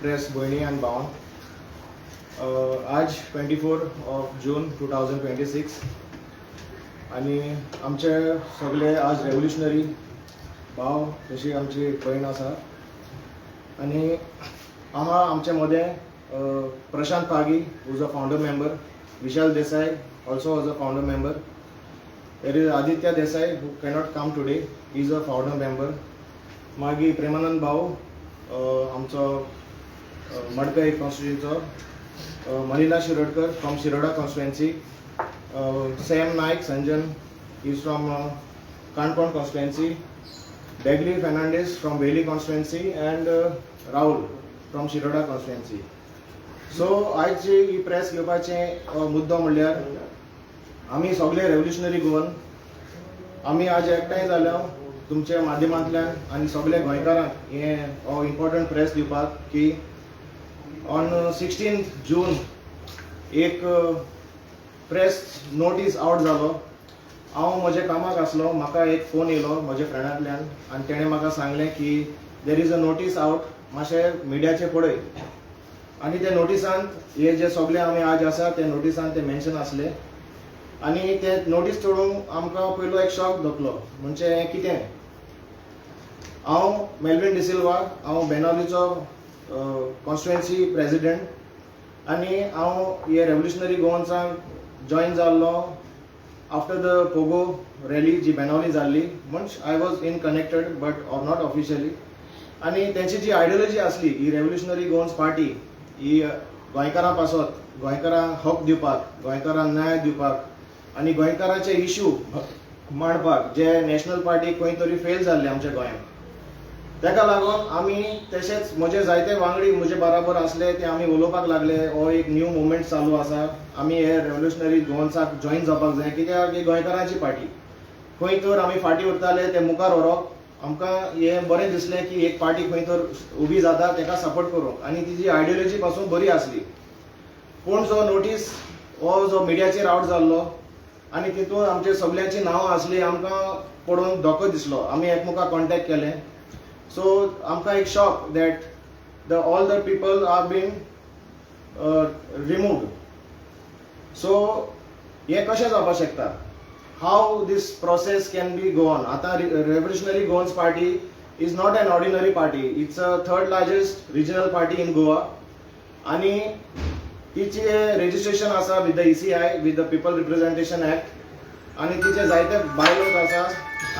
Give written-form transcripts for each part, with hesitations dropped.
Press भयणी आनी भावां, आज 24 जून 2026 आनी आमचे सगळे आज रेवल्युशनरी भाव तशी आमची भयण आसा आनी हांगा आमचे मदें Prashant Pagi who's a founder member, Vishal Desai also as a founder member. There is Aditya Desai who cannot come today. He is a founder member. मागी प्रेमानंद भाऊ आमचो मडकय कॉन्स्टिट्युएंसीचो, Manila Shirodkar from Shiroda constituency, Sam Naik Sanjan is from Canacona constituency, Degli Fernandes from Velim constituency and Rahul from Shiroda constituency. So आयची ही press घेवपाचें मुद्दो म्हणल्यार आमी सगळे रेवल्युशनरी गोवन आमी आज एकठांय जाल्या तुमच्या माध्यमांतल्यान आनी सगळे गोंयकारांक हे इम्पॉर्टंट प्रेस दिवपाक की ऑन 16 जून एक प्रेस नोटीस आउट जालो. हांव म्हज्या कामाक आसलो, म्हाका एक फोन येयलो म्हज्या फ्रेंडांतल्यान आनी तेणें म्हाका सांगलें की there is a notice out, मातशें मिडियाचेर पळय. आनी त्या नोटिसांत हे जे सगळे आमी आज आसा ते नोटिसांत ते मेन्शन आसले आनी ते नोटीस चोडूंक आमकां पयलो एक शॉक जातलो. म्हणजे हें कितें? हांव मेल्विन डिसिल्वा, हांव बेनावलीचो कॉन्स्टिट्युएंसी प्रेसिडेंट आनी हांव हे रेवल्युशनरी गोवन्सांक जॉयन जाल्लो आफ्टर द पोगो रॅली जी बेनावली जाल्ली. म्हणजे I was in connected but not officially. आनी तेंची जी आयडियोलॉजी आसली ही रेवल्युशनरी गोवन्स पार्टी ही गोंयकारां पासत गोंयकारांक हक दिवपाक, गोंयकारांक न्याय दिवपाक आनी गोंयकारांचे इश्यू मांडपाक जे नॅशनल पार्टी खंय तरी फेल जाल्ले आमच्या गोंयांत. ताका लागून आमी तशेंच म्हजे जायते वांगडी म्हजे बराबर आसले ते आमी उलोवपाक लागले हो एक न्यू मुवमेंट चालू आसा, आमी हे रेवल्युशनरी गोवन्साक जॉयन जावपाक जाय कित्याक ही गोंयकारांची पार्टी. खंय तर आमी फाटीं उरताले ते मुखार व्हरप. आमकां हें बरें दिसलें की एक पार्टी खंय तर उबी जाता ताका सपोर्ट करूंक आनी तिजी आयडियोलॉजी पासून बरी आसली. पूण जो नोटीस हो जो मिडियाचेर आउट जाल्लो आनी तितून आमचे सगळ्यांची नांवां आसली आमकां पळोवन धोको दिसलो. आमी एकमेकाक कॉन्टेक्ट केलें. सो आमकां एक shock that all the people are been removed. So हें कशें जावपाक शकता? How this process can be go on? Ata Revolutionary Goans Party is not an ordinary party. It's a third largest regional party in Goa. Ani tiche registration asa with the ECI, with the People Representation Act. Ani tiche zaite bylaws asa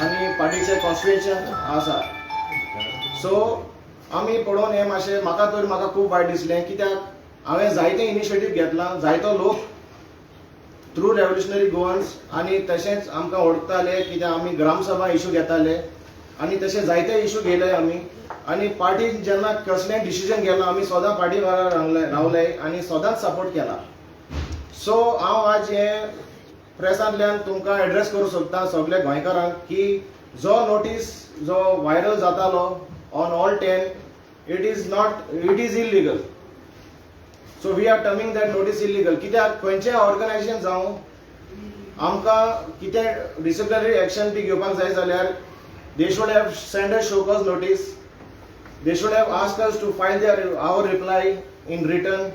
ani partyचे constitution asa. So आमी पळोवन हे मातशें म्हाका खूब वायट दिसलें कित्याक हांवें जायते इनिशिएटीव घेतला, जायतो लोक थ्रू रेवल्युशनरी गोवन्स आनी तशेंच आमकां ओळखताले कित्याक आमी ग्रामसभा इश्यू घेताले आनी तशें जायते इश्यू घेयले आमी. आनी पार्टीन जेन्ना कसलेंय डिसिजन घेतलां आमी सदां पार्टी वांगडा रावले आनी सदांच सपोर्ट केला. सो हांव आज हे प्रेसांतल्यान तुमकां एड्रेस करूंक सोदतां सगळे गोंयकारांक की जो नोटीस जो व्हायरल जातालो on all 10 it is illegal. So we are terming that notice illegal. कित्याक खंयचें ऑर्गनायजेशन जावं आमकां कितें डिसिप्लिनरी एक्शन बी घेवपाक जाय जाल्यार they should have sent a show cause notice. They should have asked us to file our reply in written.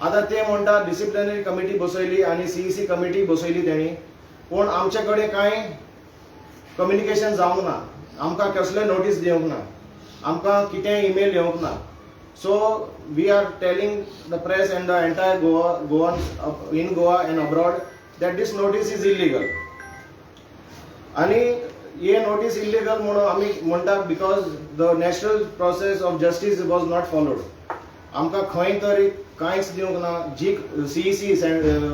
आतां ते म्हणटा डिसिप्लिनरी कमिटी बसयली आनी CEC कमिटी बसयली तेणी, पूण आमचे कडेन कांय कम्युनिकेशन जावंक ना. आमकां कसले नोटीस दिवंक ना, आमकां कितेंय ईमेल येवंक ना. So we are telling the press and the entire Goans in Goa and abroad that this notice is illegal. आणि हे नोटीस इल्लिगल म्हणून आमी म्हणटा because the natural process of justice was not followed. आमकां खंय तरी कांयच दिवंक ना. जी CEC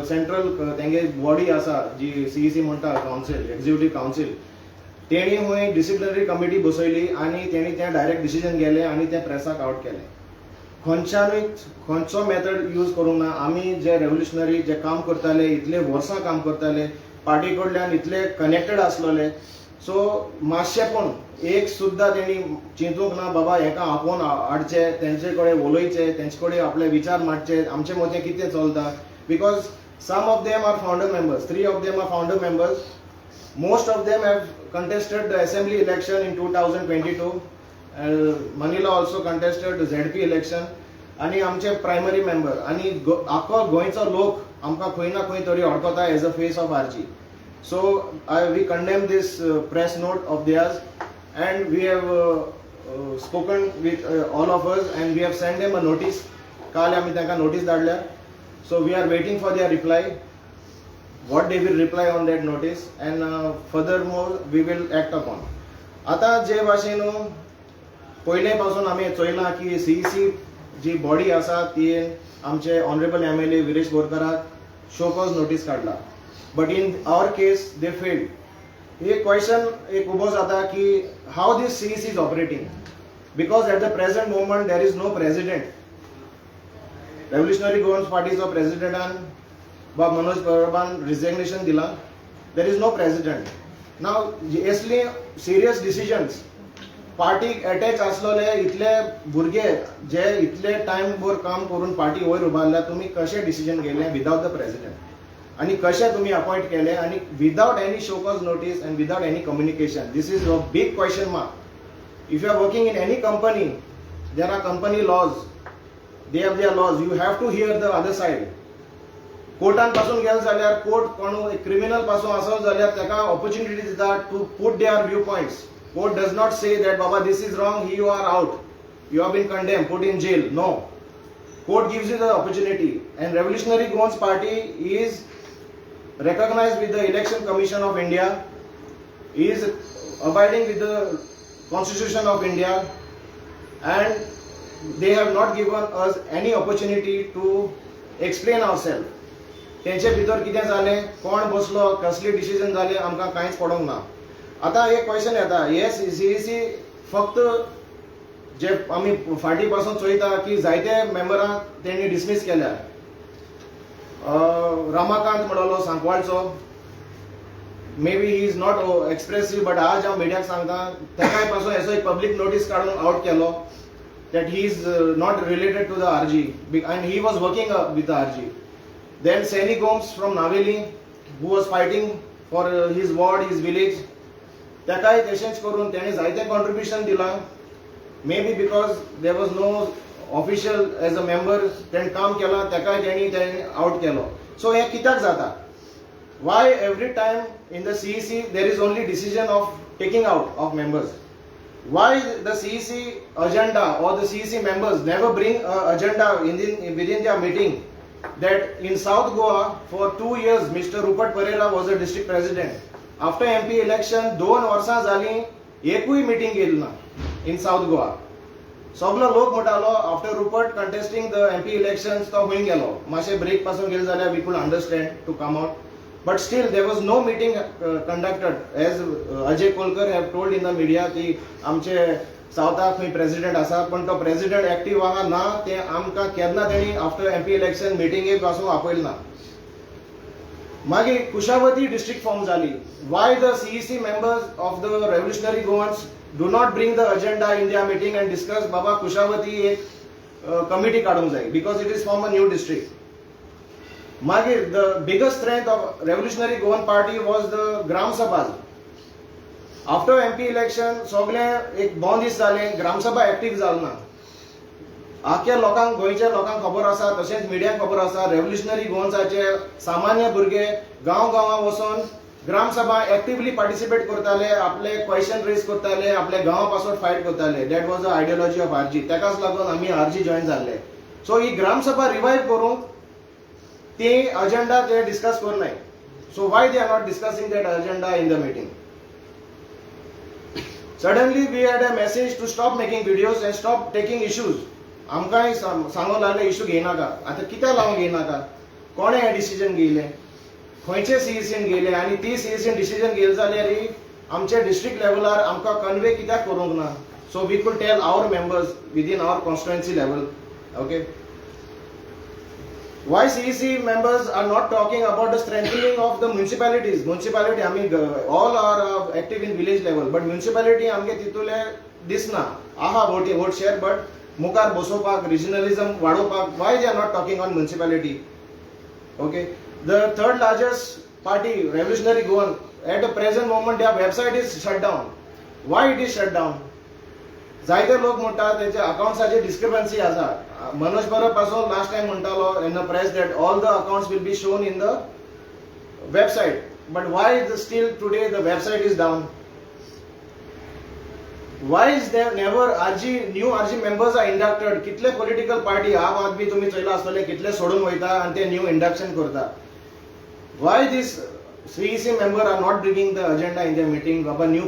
सेंट्रल तेंगे बॉडी आसा जी CEC म्हणटा कावन्सील, एक्झिक्युटीव कावन्सील, तेणी खंय डिसिप्लिनरी कमिटी बसयली आनी तेणी तें डायरेक्ट डिसिजन घेतलें आनी तें प्रेसाक आउट केलें. खंयचो मेथड यूज करूंक ना. आमी जे रेवल्युशनरी जे काम करताले, इतले वर्सां काम करताले, पार्टी कडल्यान इतले कनेक्टेड आसलोले. सो मातशें पूण एक सुद्दां तेणी चिंतूंक ना बाबा हेका आपोवन हाडचे, तेंचे कडेन उलोवचे, तेंचे कडेन आपले विचार मांडचे, आमचे मतें कितें चलता. Because some of them are founder members, 3 of them are founder members. Most of them have contested the assembly election in 2022. Manila also contested the ZP election. आणि आमचे प्रायमरी मेंबर आणि आख्खो गोंयचो लोक आमकां खंय ना खंय तरी वळखता as a face of RG. So we condemn this press note of theirs, and we have spoken with all of us, and we have sent them a notice. काल आम्ही त्यांना notice धाडल्या. So we are waiting for their reply. What they will reply on that notice, and furthermore we will act upon. आता जे भाशेन पयले पासून आमी चोयलां की CEC जी बॉडी आसा ती आमचे ऑनरेबल MLA विरेश बोरकाराक शो कॉज नोटीस काडला. But in our case, they failed. एक क्वेश्चन एक उभो जाता की how this CEC is operating, because at the present moment there is no president. Revolutionary Governance Party's president Bob Manoj Paraban resignation दिला. There is no president. Now, असले serious decisions party attach असलेले इतले भुरगे जे इतले time भर काम करून पार्टी वयर उबारल्या, तुम्ही कशे डिसिजन घेतले विदाउट द प्रेसिडेंट, आणि कशे तुम्ही अपॉइंट केले आणि without any show cause notice and without any communication. This is a big question mark. If you are working in any company, there are company laws, they have their laws, you have to hear the other side. कोर्टान पासून गेल जाल्यार court कोण criminal पासून आसत जाल्यार ताका opportunity दिता to put their view points. Court does not say that baba this is wrong, you are out, you have been condemned, put in jail. No, court gives you the opportunity, and Revolutionary Governance Party is recognized with the Election Commission of India, is abiding with the Constitution of India, and they have not given us any opportunity to explain ourselves. त्यांचे भितर कितें जालें, कोण बसलो, कसले decision जाले, आमकां कांयच पडोंक ना. आता एक क्वेश्चन येता, हे CEC फक्त जे आमी फाटी पासून चोयता की जायते मेंबरांक तेणी डिसमीस केल्या. रमाकांत म्हणलो सांकवाळचो, may be he is not expressive, but आज हांव मिडियाक सांगता तेकाय पासून एसो एक पब्लीक नोटीस काडून आउट केलो that he is not related to the RG, and he was working with the RG. Then Saini Gomes from Naveli, who was fighting for his ward, his village, तेकाय तशेंच करून तेणे जायते contribution दिला. May be because there was no official as a member तेणें काम केला, तेकाय तेणी आउट केलो. सो हे कित्याक जाता? Why every time in the CEC there is only decision of taking out of members? Why the CEC agenda or the CEC members never bring an agenda within their meeting that in South Goa for 2 years Mr. Rupert Pereira was a district president. After MP election 2 वर्सां जाली, एकूय meeting गेली ना in South Goa. सगळो लोक म्हणटालो after Rupert contesting the MP elections तो खंय गेलो, मातशे ब्रेक पासून गेले जाल्यार we could understand to come out. But still there was no meeting conducted, as Ajay Kolkar have told in the media की आमचे साउथाक खंय प्रेसिडेंट आसा, पण तो प्रेसिडेंट एक्टिव्ह आहा ना, ते आमकां केन्ना तेणी आफ्टर MP इलेक्शन मिटिंगे पासून आपयले ना. मागीर कुशावती डिस्ट्रिक्ट फॉर्म जाली. Why the CEC members of the Revolutionary Governance do not bring the agenda in their meeting and discuss बाबा कुशावती एक कमिटी काढूंक जाय, because it is from a new district. मागीर the biggest strength of Revolutionary Governance Party was the Gram Sabhas. After MP election सगळे एक 2 दीस जाले, ग्राम सभा active जाल ना. आख्या लोकांक, गोंयच्या लोकांक खबर आसा, तशेंच मिडियाक खबर आसा, रेव्होल्युशनरी गोवन्साचे सामान्य भुरगे गांवां वचून ग्राम सभा एक्टिवली पार्टिसिपेट करताले, आपले क्वेश्चन रेज करताले, आपले गांवा पासून फायट करताले. That was the ideology of RG. तेकाच लागून आमी आरजी जॉइन जाल्ले. सो ही ग्राम सभा रिवाइव करूंक ते agenda they discuss करनाय. So why they are not discussing that agenda in the meeting? Suddenly we had a message to stop making videos and stop taking issues. आमकांय सांगूंक लागले इश्यू घेयनाका. आतां कित्याक लागून घेयनाका? कोणे हे डिसिजन घेयले, खंयचे CECन घेयले, आनी ती CECन डिसिजन घेयले जाल्यार आमच्या डिस्ट्रिक्ट लेवलार आमकां कन्वे कित्याक करूंक ना? So we could tell our members within our constituency level. Okay. Why CEC members are not talking about the strengthening of the municipalities? Municipality, I mean, all are active in village level, but municipality आमगे तितूले दिसना. आहा vote share, but मुखार बसोवपाक, regionalism वाडोवपाक, why they are not talking on municipality? Okay. The third largest party, Revolutionary Governance, at the present moment their website is shut down. Why it is shut down? जायते लोक म्हणतात त्याचे अकाउंट्साची discrepancy आसा. मनोज परब पासून last time म्हणटालो in the press that all the accounts will be shown in the website, but why steel today the website is down? Why is there never new RG members are inducted? कितले political party आप आदमी तुम्ही चयला असले कितले सोडून वयता आणि ते new induction करता? Why this CEC member are not bringing the agenda in their meeting? बाबा new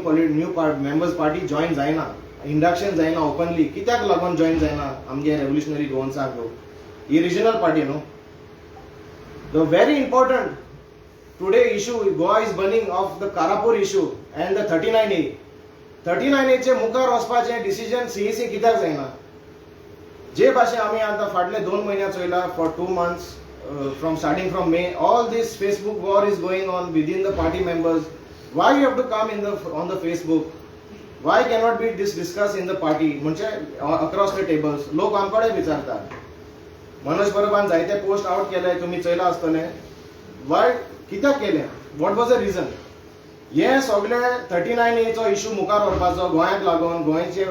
members party join जायना, induction जायना openly. कित्याक लागून join जायना आमगे revolutionary गोवन्साक लो? ही regional party नो. The very important today issue Goa is burning of the Karapur issue and the 39A. 39A चे मुखार वचपाचे डिसिजन सीईसी कित्याक जायना? जे भाशेन आमी आतां फाटले 2 म्हयने चयला for 2 months from starting from May, all this Facebook war is going on within the party members. Why you have to come on the Facebook? Why cannot be this discussed in the party? म्हणजे across the tables. लोक आमकडे विचारतात. मनोज परबान जायते post out केले तुम्ही चयला आसतले. Why कित्याक केले? What was the reason? हे सगळे 39A चो इश्यू मुखार व्हरपाचो गोंयाक लागून, गोंयचे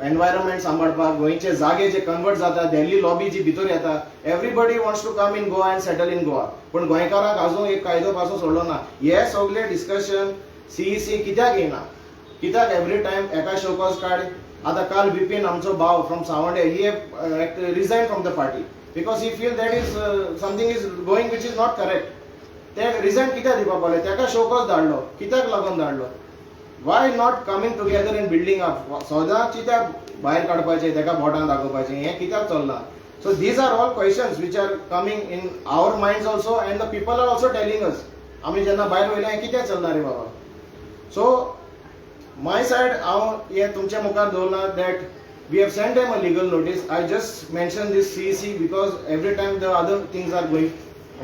एनवायरमेंट सांबाळपाक, गोंयचे जागे जे कन्वर्ट जाता, दिल्ली लॉबी जी भितर येता, everybody wants to come in Goa and settle in Goa. पण गोंयकाराक अजून एक कायदो पासो सोडलो ना. हे सगळे डिस्कशन सीईसी कित्याक येना? कित्याक एवरी टाइम एका शोकॉज काड? आता काल विपिन आमचो भाव from Savande he resign from the party because he feel that is something is going which is not correct. ते रिझन कित्याक दिवपा पडले? तेका शोकॉज धाडलो. कित्याक लागून धाडलो? Why not coming together in building up? सदांच कित्याक भायर काडपाचे, तेका बोटां दाखोवपाचें, हें कित्याक चलना? So these are all questions which are coming in our minds also and the people are also telling us. आमी जेन्ना भायर वयले हें कित्याक चलना रे बाबा? सो माय सायड हांव हें तुमच्या मुखार दवरला that we have sent them a legal notice. I just mentioned this CEC because every time the other things are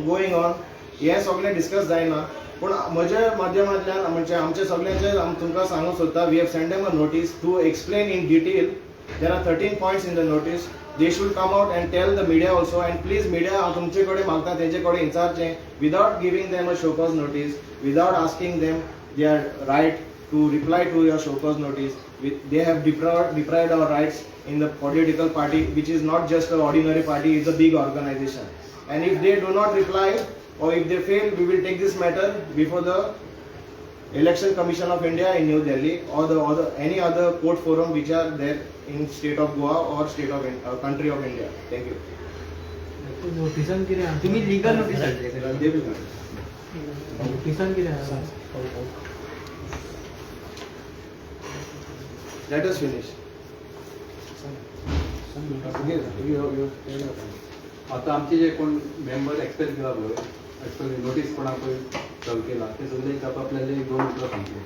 going on. हे सगळे डिस्कस जायना. पण म्हज्या माध्यमांतल्यान म्हणजे आमचे सगळ्यांचे तुमकां सांगूंक सोदता, we have send them a notice to explain in detail. There are 13 points in the notice. They should come out and tell the media also, and please media हांव तुमचे कडेन मागता तेंचे कडेन विचारचें without giving them a show cause notice, without asking them their right to reply to your show cause notice. They have deprived our rights in the political party, which is not just an ordinary party, it's a big organization. And if they do not reply, or if they fail, we will take this matter before the Election Commission of India in New Delhi or any other court forum which are there in state of Goa or state of country of India. Thank you. नोटिसान कितें आहा? तुमी legal notice धाडले? नोटिसान कितें आहा? Let us finish. आता आमचे जे कोण मेंबर एक्सपेल केला पळय, एक्सपेल नोटीस कोणाक सर्व केला, ते सगळे आपापल्याले 2 उतरां सांगले.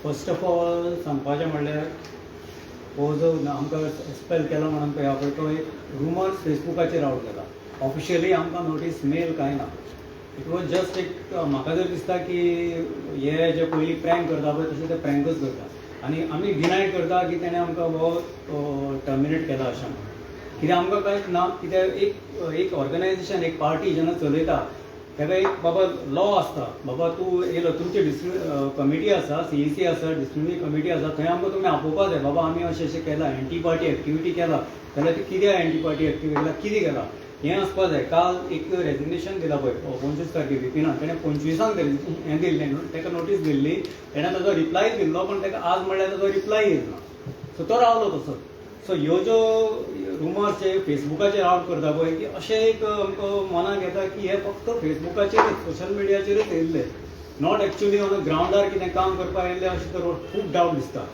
फर्स्ट ऑफ ऑल सांगपाचें म्हणल्यार हो जो आमकां एक्सपेल केला म्हणून पळय पळय तो एक रुमर्स फेसबुकाचेर आउट केला. ऑफिशियली आमकां नोटीस मेल कांय ना. इट वॉज जस्ट एक म्हाका जर दिसता की हे जे पयलीं प्रँक करता पळय तशें ते प्रँकच करता आनी आमी डिनाय करता की तेणें आमकां हो टर्मिनेट केला अशें म्हणून. कित्याक आमकां कांयच ना. कित्याक एक ऑर्गनायझेशन एक पार्टी जेन्ना चलयता तेका एक बाबा लॉ आसता. बाबा तूं येयलो तुमची कमिटी आसा, सीईसी आसा, डिस्ट्रिब्युटरी कमिटी आसा, थंय आमकां तुमी आपोवपा जाय बाबा आमी अशें अशें केलां, एंटी पार्टी एक्टिविटी केला, जाल्यार ती कित्याक एंटी पार्टी एक्टिविटी केला, कितें केला हें आसपा जाय. काल एक रेजिग्नेशन दिला पळय 25 तारखेक विपिनान, तेणें 25 हें दिल्लें न्हू, ताका नोटीस दिल्ली, तेणें ताजो रिप्लाय दिल्लो, पण ताका आज म्हणल्यार ताजो रिप्लाय येयलो ना. सो तो रावलो तसो. सो ह्यो ज्यो रुमर्स जे फेसबुकाचेर आउट करता पळय की अशें एक आमकां मनाक येता की हे फक्त फेसबुकाचेर सोशल मिडियाचेरूच येयल्ले, नॉट एक्चुअली ऑन ग्रावंडार कितें काम करपाक येयल्ले अशें तर खूब डावट दिसता.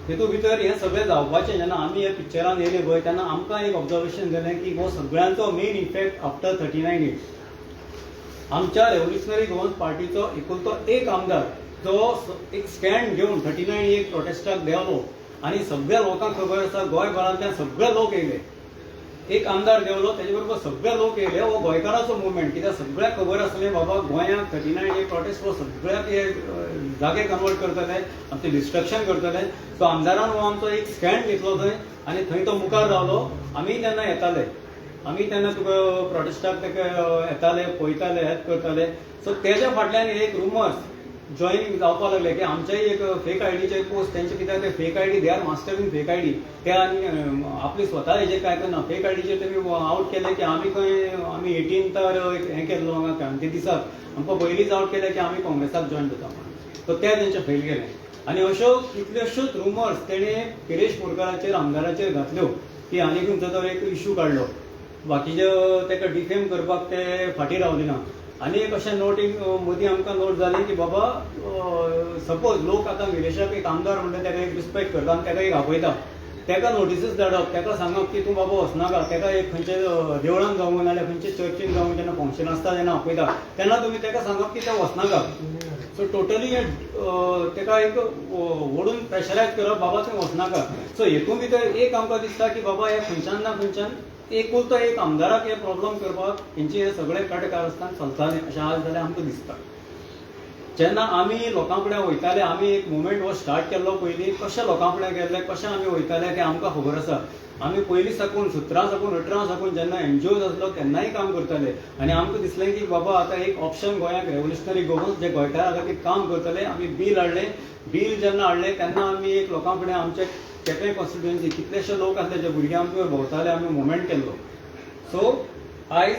तेतूंत भितर हें सगळें जावपाचें जेन्ना आमी ह्या पिक्चरान येयले पळय तेन्ना आमकां एक ऑब्जर्वेशन जालें की हो सगळ्यांचो मेन इफेक्ट आफ्टर 39A. आमच्या रेव्होल्युशनरी गोवन्स पार्टीचो एकुलतो एक आमदार जो एक स्टँड घेवन 39A प्रोटेस्टाक देंवलो आनी सगळ्या लोकांक खबर आसा, गोंयभरांतल्यान सगळे लोक येयले. एक आमदार देंवलो तेजे बरोबर सगळे लोक येयले. हो गोंयकाराचो मुवमेंट, कित्याक सगळ्यांक खबर आसलें बाबा गोंयांत 39A प्रोटेस्ट हो सगळ्याक हे जागे कन्वर्ट करतले, आमचें डिस्ट्रक्शन करतले. सो आमदारान हो आमचो एक स्टँड घेतलो थंय आनी थंय तो मुखार रावलो. आमी तेन्ना येताले, आमी तेन्ना तुका प्रोटेस्टाक ताका येताले, पळयताले, हेल्प करताले. सो तेज्या फाटल्यान एक रुमर्स जॉईनिंग जावपाक लागले की आमच्याय एक फेक आयडीचे पोस्ट त्यांचे कित्याक ते fake ID they are mastering fake ID ते आनी आपली स्वता हेजे काय करना फेक आयडीचेर तेमी आउट केले की आमी खंय आमी 18 तर हें केल्लो हांगा ते दिसाक आमकां पयलींच आउट केले की आमी काँग्रेसाक जॉईन जाता म्हणून सो ते तेंचे फेल गेले आनी अश्यो कितल्योश्योच रुमर्स तेणे किरेश बोरकाराचेर आमदाराचेर घातल्यो की आनी खंयचो तो एक इश्यू काडलो बाकीचे तेका डिफेम करपाक ते फाटीं रावले ना आनी एक अशें नोटींग मदीं आमकां नोट जालें की बाबा सपोज लोक आतां विरेशाक एक आमदार म्हणटा तेका एक रिस्पेक्ट करता आनी तेका एक आपयता तेका नोटीसीस धाडप तेका सांगप की तूं बाबा वचनाका तेका एक खंयचे देवळान जावं नाल्यार खंयचे चर्चीन जावं जेन्ना फंक्शन आसता तेन्ना आपयता तेन्ना तुमी तेका सांगप की तें वचनाका सो टोटली तेका एक ओडून प्रेशरायज करप बाबा तूं वचनाका सो हेतून भितर एक आमकां दिसता की बाबा हे खंयच्यान ना खंयच्यान एकूच तो एक आमदाराक हे प्रॉब्लम करपाक हेंचे हे सगळे कारस्थान चलताले अशें आज जाल्यार आमकां दिसता जेन्ना आमी लोकां फुडें वयताले आमी एक मुवमेंट हो स्टार्ट केल्लो पयलीं कशें लोकां फुडें गेल्ले कशें आमी वयताले तें आमकां खबर आसा आमी पयलीं साकून 17 साकून 18 साकून जेन्ना एनजीओज आसलो तेन्नाय काम करताले आनी आमकां दिसलें की बाबा आतां एक ऑप्शन गोंयाक रेव्होल्युशनरी गोवन्स जे गोंयकारा खातीर काम करतले आमी बील हाडलें बील जेन्ना हाडलें तेन्ना आमी एक लोकां फुडें आमचे केपें कॉन्स्टिट्युएन्सी कितलेशे लोक आसले जे भुरगे आमकां भोंवताले आमी मुवमेंट केल्लो सो आयज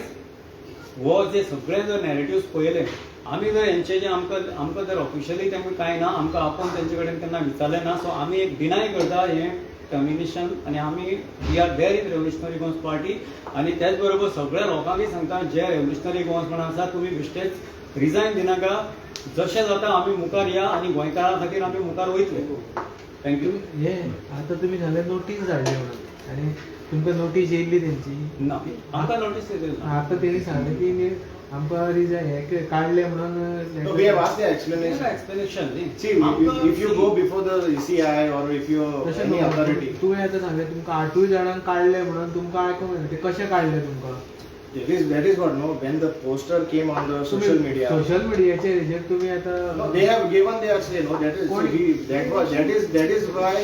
हो जे सगळे जर नॅरेटिव्स पळयले आमी जर हेंचे जे आमकां जर ऑफिशियली तेंका कांय ना आमकां आपूण तेंचे कडेन केन्ना विचारलें ना सो आमी एक डिनाय करता हें टर्मिनेशन आनी आमी we are there in Revolutionary Goans Party आनी त्याच बरोबर सगळ्या लोकांकय सांगता जे रेव्होल्युशनरी गोवन्स म्हणून आसा तुमी बेश्टेच रिजायन दिनाका जशें जाता आमी मुखार या आनी गोंयकारां खातीर आमी मुखार वयतले थँक्यू हे आता तुम्ही झाले नोटीस धाडली म्हणून आणि तुमकां नोटीस येयल्ली तेंची ना आमकां नोटीस येतली ना आता तेणी सांगले की आमकां रिजायन हे काढले म्हणून No, we have asked the explanation. Explanation See, if you go before the ECI or if you any authority, तुम्ही आता सांगले तुमकां 8 जाणांक काढले म्हणून तुमकां आयकूंक येना ते कशे काढले तुमकां that is what no when the poster came on the social media. Social मिडियाचेर हेजेर तुम्ही आता No, they have given their say. No, that is so that is why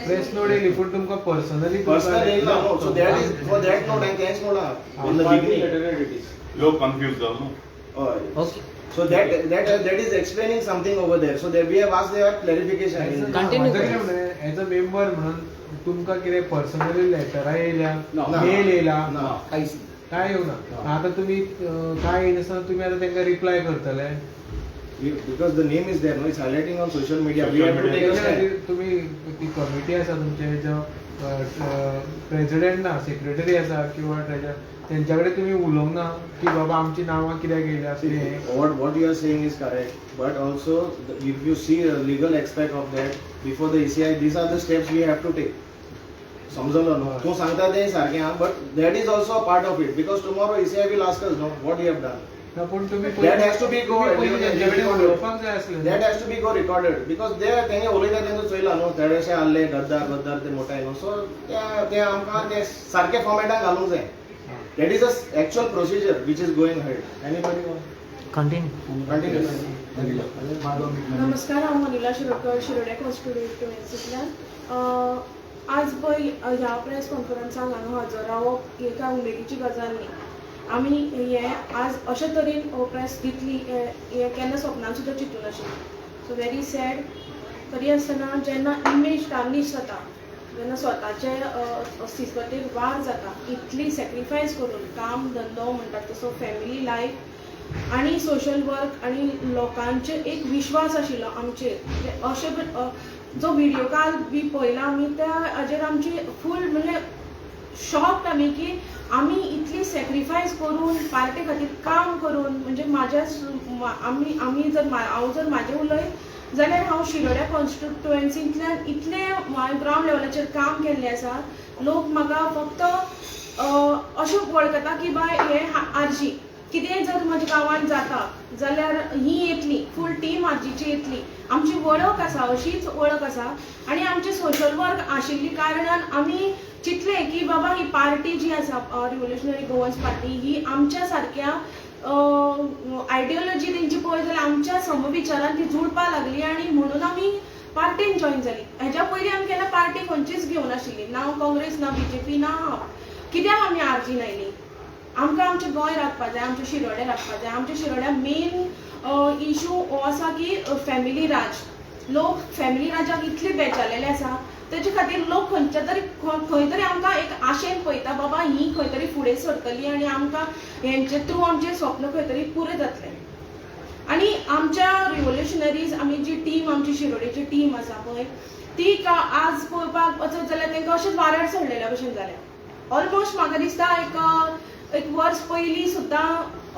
press note येयली पूण तुमकां personally personal email. No, so that is for that note and thanks Mola in the beginning. You're confused though, no? Okay. So that is explaining something over there. So that we have asked their clarification. Age a member म्हणून तुमकां कितें personally लेटरां येयल्या No. Mail येयला No. काय येवना आता तुम्ही काय येयनासतना तुम्ही आता तांकां रिप्लाय करतले Because the name is there, no, it's highlighting on social media. We have to take a त्याच्या stand. खातीर तुम्ही ती कमिटी आसा तुमचे जो प्रेसिडेंट ना सेक्रेटरी आसा किंवा तेंच्या कडेन तुमी उलोवंक ना की बाबा आमची नांवां कित्याक येयल्या अशें हें What you are saying is correct, but also if you see a legal aspect of that before the ECI, these are the steps we have to take. समजलं नो तू सांगता ते सारखें आहा, but that is also a part of it because tomorrow ECI will ask us, no, what you have done. ना पूण तुम्ही That has to be go तेंच्या कडेन उलोवपाक जाय आसलें That has to be go recorded because they तेंगे उलयता तेंचो चोयला न्हू थोडेशे आहले गद्दार ते मोठाय न्हू सो ते आमकां ते सारके फॉर्मेटान घालूंक जाय. That is a actual procedure which is going ahead. Anybody want? Continue. नमस्कार हांव मनिला शिरोडकर शिरोड्या कॉन्स्टिट्युएन्सींतल्यान आज पळय ह्या प्रेस कॉन्फरन्साक हांगा हजर रावप ही एका उमेदीची गजाल न्ही आमी हे आज अशे तरेन प्रेस दितली हे केन्ना स्वप्नान सुद्दां चिंतूं नाशिल्ली सो व्हेरी सॅड तरी आसतना जेन्ना इमेज टार्निश जाता जेन्ना स्वताचे अस्तित्वाचेर वार जाता इतली सॅक्रिफायस करून काम धंदो म्हणटात तसो फॅमिली लायफ आनी सोशल वर्क आनी लोकांचे एक विश्वास आशिल्लो आमचेर अशें जो व्हिडिओ काल बी पळयला आमी त्या हाजेर आमची फूल म्हणजे शॉक्ड आमी की आमी इतली सॅक्रिफायस करून पार्टी खातीर काम करून म्हणजे म्हाज्या आमी जर हांव जर म्हाजें उलय जाल्यार हांव शिरोड्या कॉन्स्टिट्युएन्सींतल्यान इतलें ग्रावंड लेवलाचेर काम केल्लें आसा लोक म्हाका फक्त अशें वळखता की बाय हे आरजी कितेंय जर म्हज्या गांवांत जाता जाल्यार ही येतली फूल टीम आरजीची येतली आमची वळख आसा अशीच वळख आसा आनी आमचे सोशल वर्क आशिल्ली कारणान आमी चिंतलें की बाबा ही पार्टी जी आसा रिव्होल्युशनरी गोवन्स पार्टी ही आमच्या सारक्या आयडियोलॉजी तेंची पळय जाल्यार आमच्या समविचारान ती जुळपा लागली आनी म्हणून आमी पार्टीन जॉयन जाली हेज्या पयलीं आमी केन्ना पार्टी खंयचीच घेवं नाशिल्ली ना काँग्रेस ना बीजेपी ना कित्याक आमी आरजीन आयली आमकां आमचें गोंय राखपा जाय आमचे शिरोड्या राखपा जाय आमच्या शिरोड्या मेन इशू हो आसा की फॅमिली राज लोक फॅमिली राजाक इतले बेजारलेले आसा तेजे खातीर लोक खंय तरी आमकां एक आशेन पळयता बाबा ही खंय तरी फुडें सरतली आनी आमकां हेंचे थ्रू आमचें स्वप्न खंय तरी पुरे जातलें आनी आमच्या रिव्होल्युशनरीज आमी जी टीम आमची शिरोडेची टीम आसा पळय ती आज पळोवपाक वचत जाल्यार तांकां अशेंच वाऱ्यार सोडलेल्या भशेन जाल्या ऑलमोस्ट म्हाका दिसता एक वर्स पयलीं सुद्दां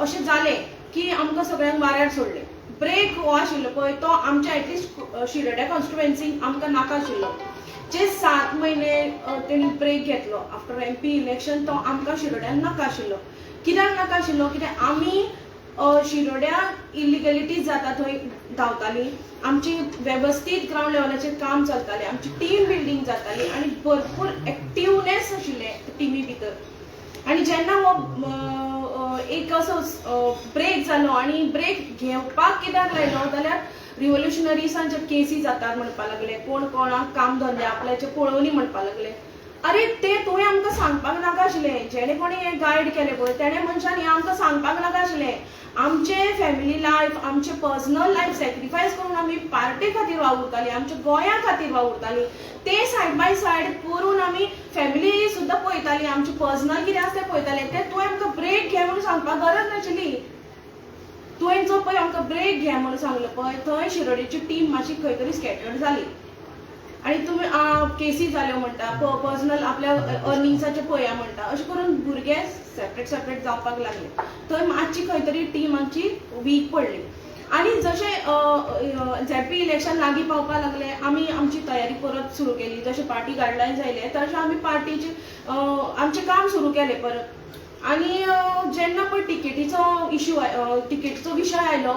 अशें जालें की आमकां सगळ्यांक वाऱ्यार सोडलें ब्रेक हो आशिल्लो पळय तो आमच्या एटलिस्ट शिरोड्या कॉन्स्टिट्युएन्सीक आमकां नाका आशिल्लो जे 7 म्हयने तेणी ब्रेक घेतलो आफ्टर MP इलेक्शन तो आमकां शिरोड्यान नाका आशिल्लो कित्याक नाका आशिल्लो कित्याक आमी शिरोड्या इलिगलिटीज जाता थंय धांवताली आमची वेवस्थीत ग्राउंड लेवलाचेर काम चलतालें आमची टीम बिल्डींग जाताली आनी भरपूर एक्टिवनेस आशिल्ले टिमी भितर आनी जेन्ना हो एक असो ब्रेक जालो आनी ब्रेक घेवपाक कित्याक लायलो जाल्यार रिव्होल्युशनरीसांचे केसी जातात म्हणपा लागले कोण कोणाक काम धंदे आपल्याचे पळोवनी म्हणपा लागले अरे ते तुवें आमकां सांगपाक नाका आशिल्लें जेणे कोणी हें गायड केलें पळय तेणे मनशांनी आमकां सांगपाक नाका आशिल्लें आमचे फॅमिली लायफ आमचे पर्सनल लायफ सॅक्रिफायस करून आमी पार्टी खातीर वावुरतालीं आमच्या गोंया खातीर वावुरतालीं ते सायड बाय सायड करून आमी फॅमिली सुद्दां पळयतालीं आमचे पर्सनल कितें आसा तें पळयतालें तें तुवें आमकां ब्रेक घे म्हणून सांगपाक गरज नाशिल्ली तुवें जो पळय आमकां ब्रेक घे म्हणून सांगलो पळय थंय शिरोडेची टीम मातशी खंय तरी स्कॅटर्ड जाली आनी तुमी केसी जाल्यो म्हणटा पर्सनल आपल्या अर्निंग्साचे पळया म्हणटा अशें करून भुरगे सेपरेट जावपाक लागले थंय मातशी खंय तरी टीम आमची वीक पडली आनी जशें झॅडपी इलेक्शन लागीं पावपाक लागले आमी आमची तयारी परत सुरू केली जशें पार्टी गायडलायन्स आयले तशें आमी पार्टीचे आमचें काम सुरू केलें परत आनी जेन्ना पळय टिकेटीचो विशय आयलो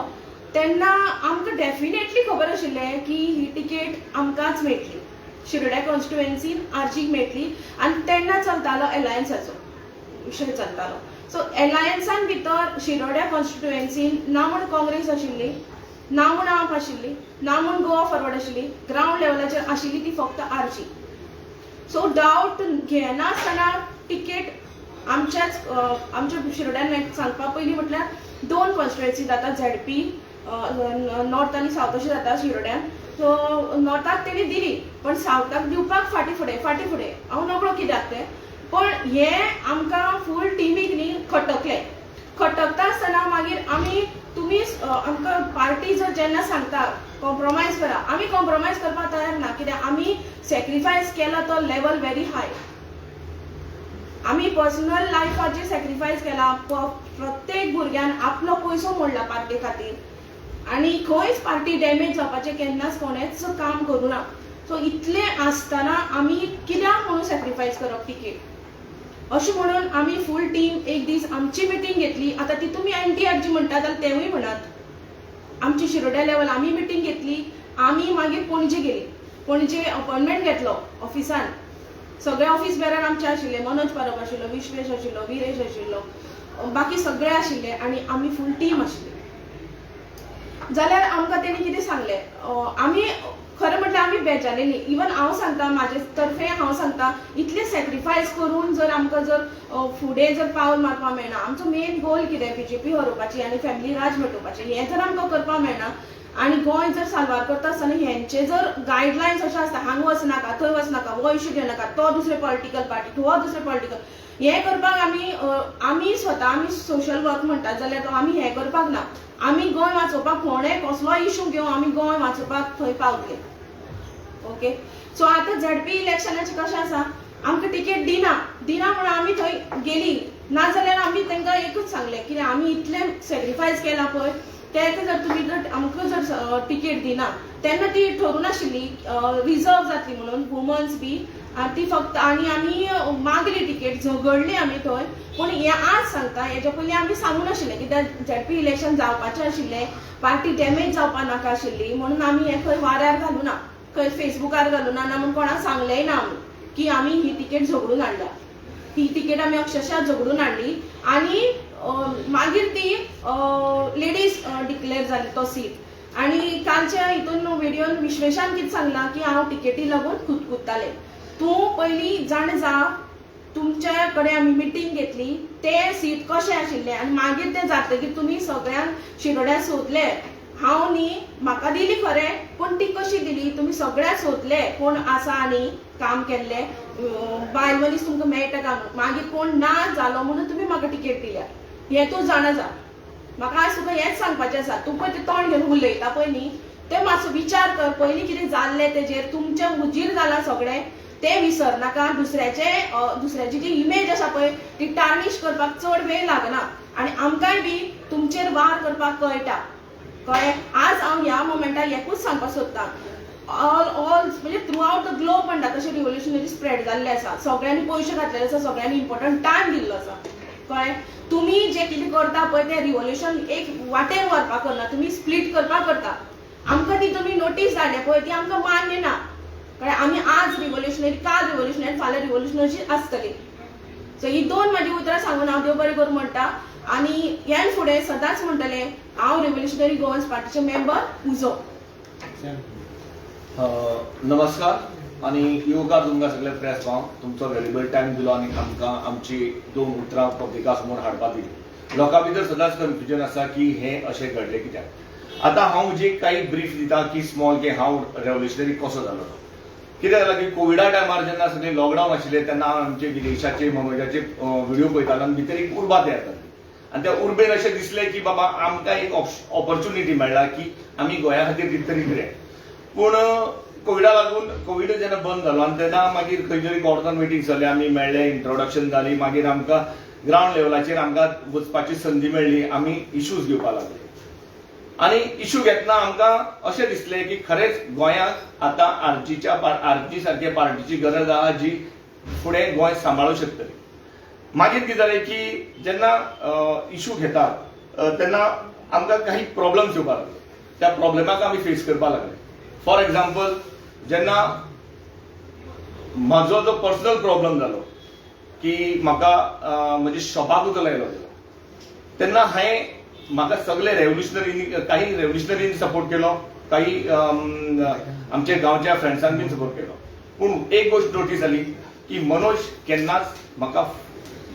तेन्ना आमकां डेफिनेटली खबर आशिल्लें की ही टिकेट आमकांच मेळटली शिरोड्या कॉन्स्टिट्युएन्सीन आर्जीक मेळटली आनी तेन्ना चलतालो एलायन्साचो विशय चलतालो सो एलायन्सान भितर शिरोड्या कॉन्स्टिट्युएन्सीन ना म्हूण काँग्रेस आशिल्ली ना म्हूण आप आशिल्ली ना म्हूण गोवा फॉरवर्ड आशिल्ली ग्राउंड लेवलाचेर आशिल्ली ती फक्त आर्जी सो डावट घेनासतना टिकेट आमच्या शिरोड्यान सांगपा पयलीं म्हटल्यार 2 कॉन्स्टिट्युएन्सी जाता झॅडपी नॉर्थ आनी सावथ अशें जाता शिरोड्यान सो नॉर्थाक तेणी दिली पण सावथाक दिवपाक फाटी फुडें हांव नकळो कित्याक तें पण हे आमकां फूल टिमीक न्ही खटकता आसतना मागीर आमी तुमी आमकां पार्टी जर जेन्ना सांगता कॉम्प्रोमायज करा आमी कॉम्प्रोमायज करपाक तयार ना कित्याक आमी सॅक्रिफायस केला तो लेवल व्हेरी हाय आमी पर्सनल लायफाचेर सॅक्रिफायस केला प्रत्येक भुरग्यान आपलो पयसो मोडला पार्टी खातीर आनी खंयच पार्टी डॅमेज जावपाचें केन्नाच कोणेच काम करूं ना सो इतले आसतना आमी कित्याक म्हणून सॅक्रिफायस करप टिकेट अशें म्हणून आमी फूल टीम एक दीस आमची मिटींग घेतली आतां ती तुमी NTRG म्हणटा जाल्यार तेवूय म्हणात आमची शिरोड्या लेवल आमी मिटींग घेतली आमी मागीर पणजे गेली पणजे अपॉयंटमेंट घेतलो ऑफिसान सगळे ऑफिस बेरार आमचे आशिल्ले मनोज परब आशिल्लो विश्वेश आशिल्लो विरेश आशिल्लो बाकी सगळे आशिल्ले आनी आमी फूल टीम आशिल्ली जाल्यार आमकां तेणी कितें सांगलें आमी खरें म्हटल्यार आमी बेजारलेलीं इवन हांव सांगता म्हाजे तर्फे हांव सांगता इतले सॅक्रिफायस करून जर आमकां जर फुडें जर पावल मारपाक मेळना आमचो मेन गोल कितें BJP हरोवपाची आनी फॅमिली राज भेटोवपाचें हें जर आमकां करपाक मेळना आनी गोंय जर साल्वार करता आसतना हेंचे जर गायडलायन्स अशें आसता हांगा वचनाका थंय वचनाका हो इश्यू घेवनाका तो दुसरे पॉलिटिकल पार्टी हो दुसरे पॉलिटिकल हें करपाक आमी स्वता आमी सोशल वर्क म्हणटात जाल्यार आमी हें करपाक ना आमी गोंय वाचोवपाक कोणें कसलोय इश्यू घेवन आमी गोंय वाचोवपाक थंय पावतले ओके सो आतां ZP इलेक्शनाचें कशें आसा आमकां टिकेट दिना म्हणून आमी थंय गेली नाजाल्यार आमी तांकां एकूच सांगलें कित्याक आमी इतलें सॅक्रिफायस केलां पळय तेका जर तुमी जर आमकां जर टिकेट दिना तेन्ना ती ठरून आशिल्ली रिजर्व जातली म्हणून वुमन्स बी ती फक्त आनी आमी मागली टिकेट झगडली आमी थंय पूण हें आज सांगता हेच्या पयलीं आमी सांगूं नाशिल्लें कित्याक ZP इलेक्शन जावपाचें आशिल्लें पार्टी डॅमेज जावपा नाका आशिल्ली म्हणून आमी हें खंय वाऱ्यार घालूं ना खंय फेसबुकार घालूं ना म्हणून कोणाक सांगलेंय ना आमी की आमी ही टिकेट झगडून हाडल्या ही टिकेट आमी अक्षरशा झगडून हाडली आनी मागीर ती लेडीज डिक्लेअर जाली तो सीट आनी कालच्या हितून व्हिडिओन विश्वेशान कितें सांगलां की हांव टिकेटी लागून खुदकुदतालें तूं पयलीं जाण जा तुमच्या कडेन आमी मिटींग घेतली ते सीट कशें आशिल्ले आनी मागीर तें जातकीर तुमी सगळ्यांक शिरोड्या सोदले. हांव न्ही म्हाका दिली खरें पूण ती कशी दिली तुमी सगळ्यांक सोदले कोण आसा आनी काम केल्ले बायल मनीस तुमकां मेळटा काय म्हणून. मागीर कोण ना जालो म्हणून तुमी म्हाका टिकेट दिल्या हें तूं जाणा जा. म्हाका आज तुका हेंच सांगपाचें आसा. तूं पळय तें तोंड घेवन उलयता पळय न्ही ते मातसो विचार कर पयलीं कितें जाल्लें तेजेर तुमचें उजीर जालां सगळें ते विसर नाका. दुसऱ्याची जी इमेज आसा पळय ती टार्निश करपाक चड वेळ लागना आनी आमकांय बी तुमचेर वार करपाक कळटा कळ्ळें. आज हांव ह्या मोमेंटार एकूच सांगपाक सोदतां ऑल म्हणजे थ्रू आउट द ग्लोब म्हणटा तशें रिव्होल्युशनरी स्प्रेड जाल्लें आसा. सगळ्यांनी पयशे घातलेले आसा सगळ्यांनी इम्पॉर्टंट टायम दिल्लो आसा कळ्ळें. तुमी जे कितें करता पळय तें रिव्होल्युशन एक वाटेर व्हरपाक करना तुमी स्प्लीट करपाक करता. आमकां ती तुमी नोटीस धाडल्या पळय ती आमकां मान्य ना कळ्ळें. आमी आज रिव्होल्युशनरी काल रिव्होल्युशनरी फाल्यां रिव्होल्युशनरी आसतली. सो ही दोन म्हाजी उतरां सांगून हांव देव बरें करूं म्हणटा आनी ह्यान फुडें सदांच म्हणटलें हांव रिव्होल्युशनरी गोवन्स पार्टीचे मेंबर उजो. नमस्कार आणि येवकार तुमकां सगळे प्रेस भाव तुमचो वेल्युबल टायम दिलो आनी आमकां आमची दोन उतरां पब्लिका समोर हाडपाक दिली. लोकां भितर सदांच कन्फ्युजन आसा की हें अशें घडलें कित्याक. आतां हांव जे काही ब्रीफ दिता की स्मॉल की हांव रेव्होल्युशनरी कसो जालो कितें जालां की कोविडा टायमार जेन्ना सगळें लॉकडावन आशिल्लें तेन्ना आमचे विदेशाचे मनोरंजनाचे व्हिडिओ पळयतालो आनी भितर एक उर्बा तयार जाली आनी त्या उर्बेन अशें दिसलें की बाबा आमकां एक ऑपॉर्च्युनिटी मेळ्ळा की आमी गोंया खातीर कितें तरी कितें. पूण कोविडा लागून कोविड जेन्ना बंद जालो आनी तेन्ना मागीर खंय तरी कॉर्नर मिटींग जाली आमी मेळ्ळे इंट्रोडक्शन जाली मागीर आमकां ग्रावंड लेवलाचेर आमकां वचपाची संदी मेळ्ळी आमी इश्यूज घेवपाक लागले. आनी इश्यू घेतना आमकां अशें दिसलें की खरेंच गोंयांक आतां आरजी सारके पार्टीची गरज आहा जी फुडें गोंय सांबाळूं शकतली. मागीर कितें जालें की जेन्ना इश्यू घेतात तेन्ना आमकां काही प्रॉब्लेम्स येवपाक लागले. त्या प्रॉब्लेमाक आमी फेस करपाक लागले. फॉर एग्जाम्पल जेन्ना म्हजो जो पर्सनल प्रॉब्लेम जालो की म्हाका म्हणजे शॉपाक उजो लायलो तेन्ना हांवें म्हाका सगळे काही रेव्होल्युशनरींनी सपोर्ट केलो काही आमच्या गांवच्या फ्रेंड्सांनी बीन सपोर्ट केलो. पूण एक गोष्ट नोटीस जाली की मनोज केन्नाच म्हाका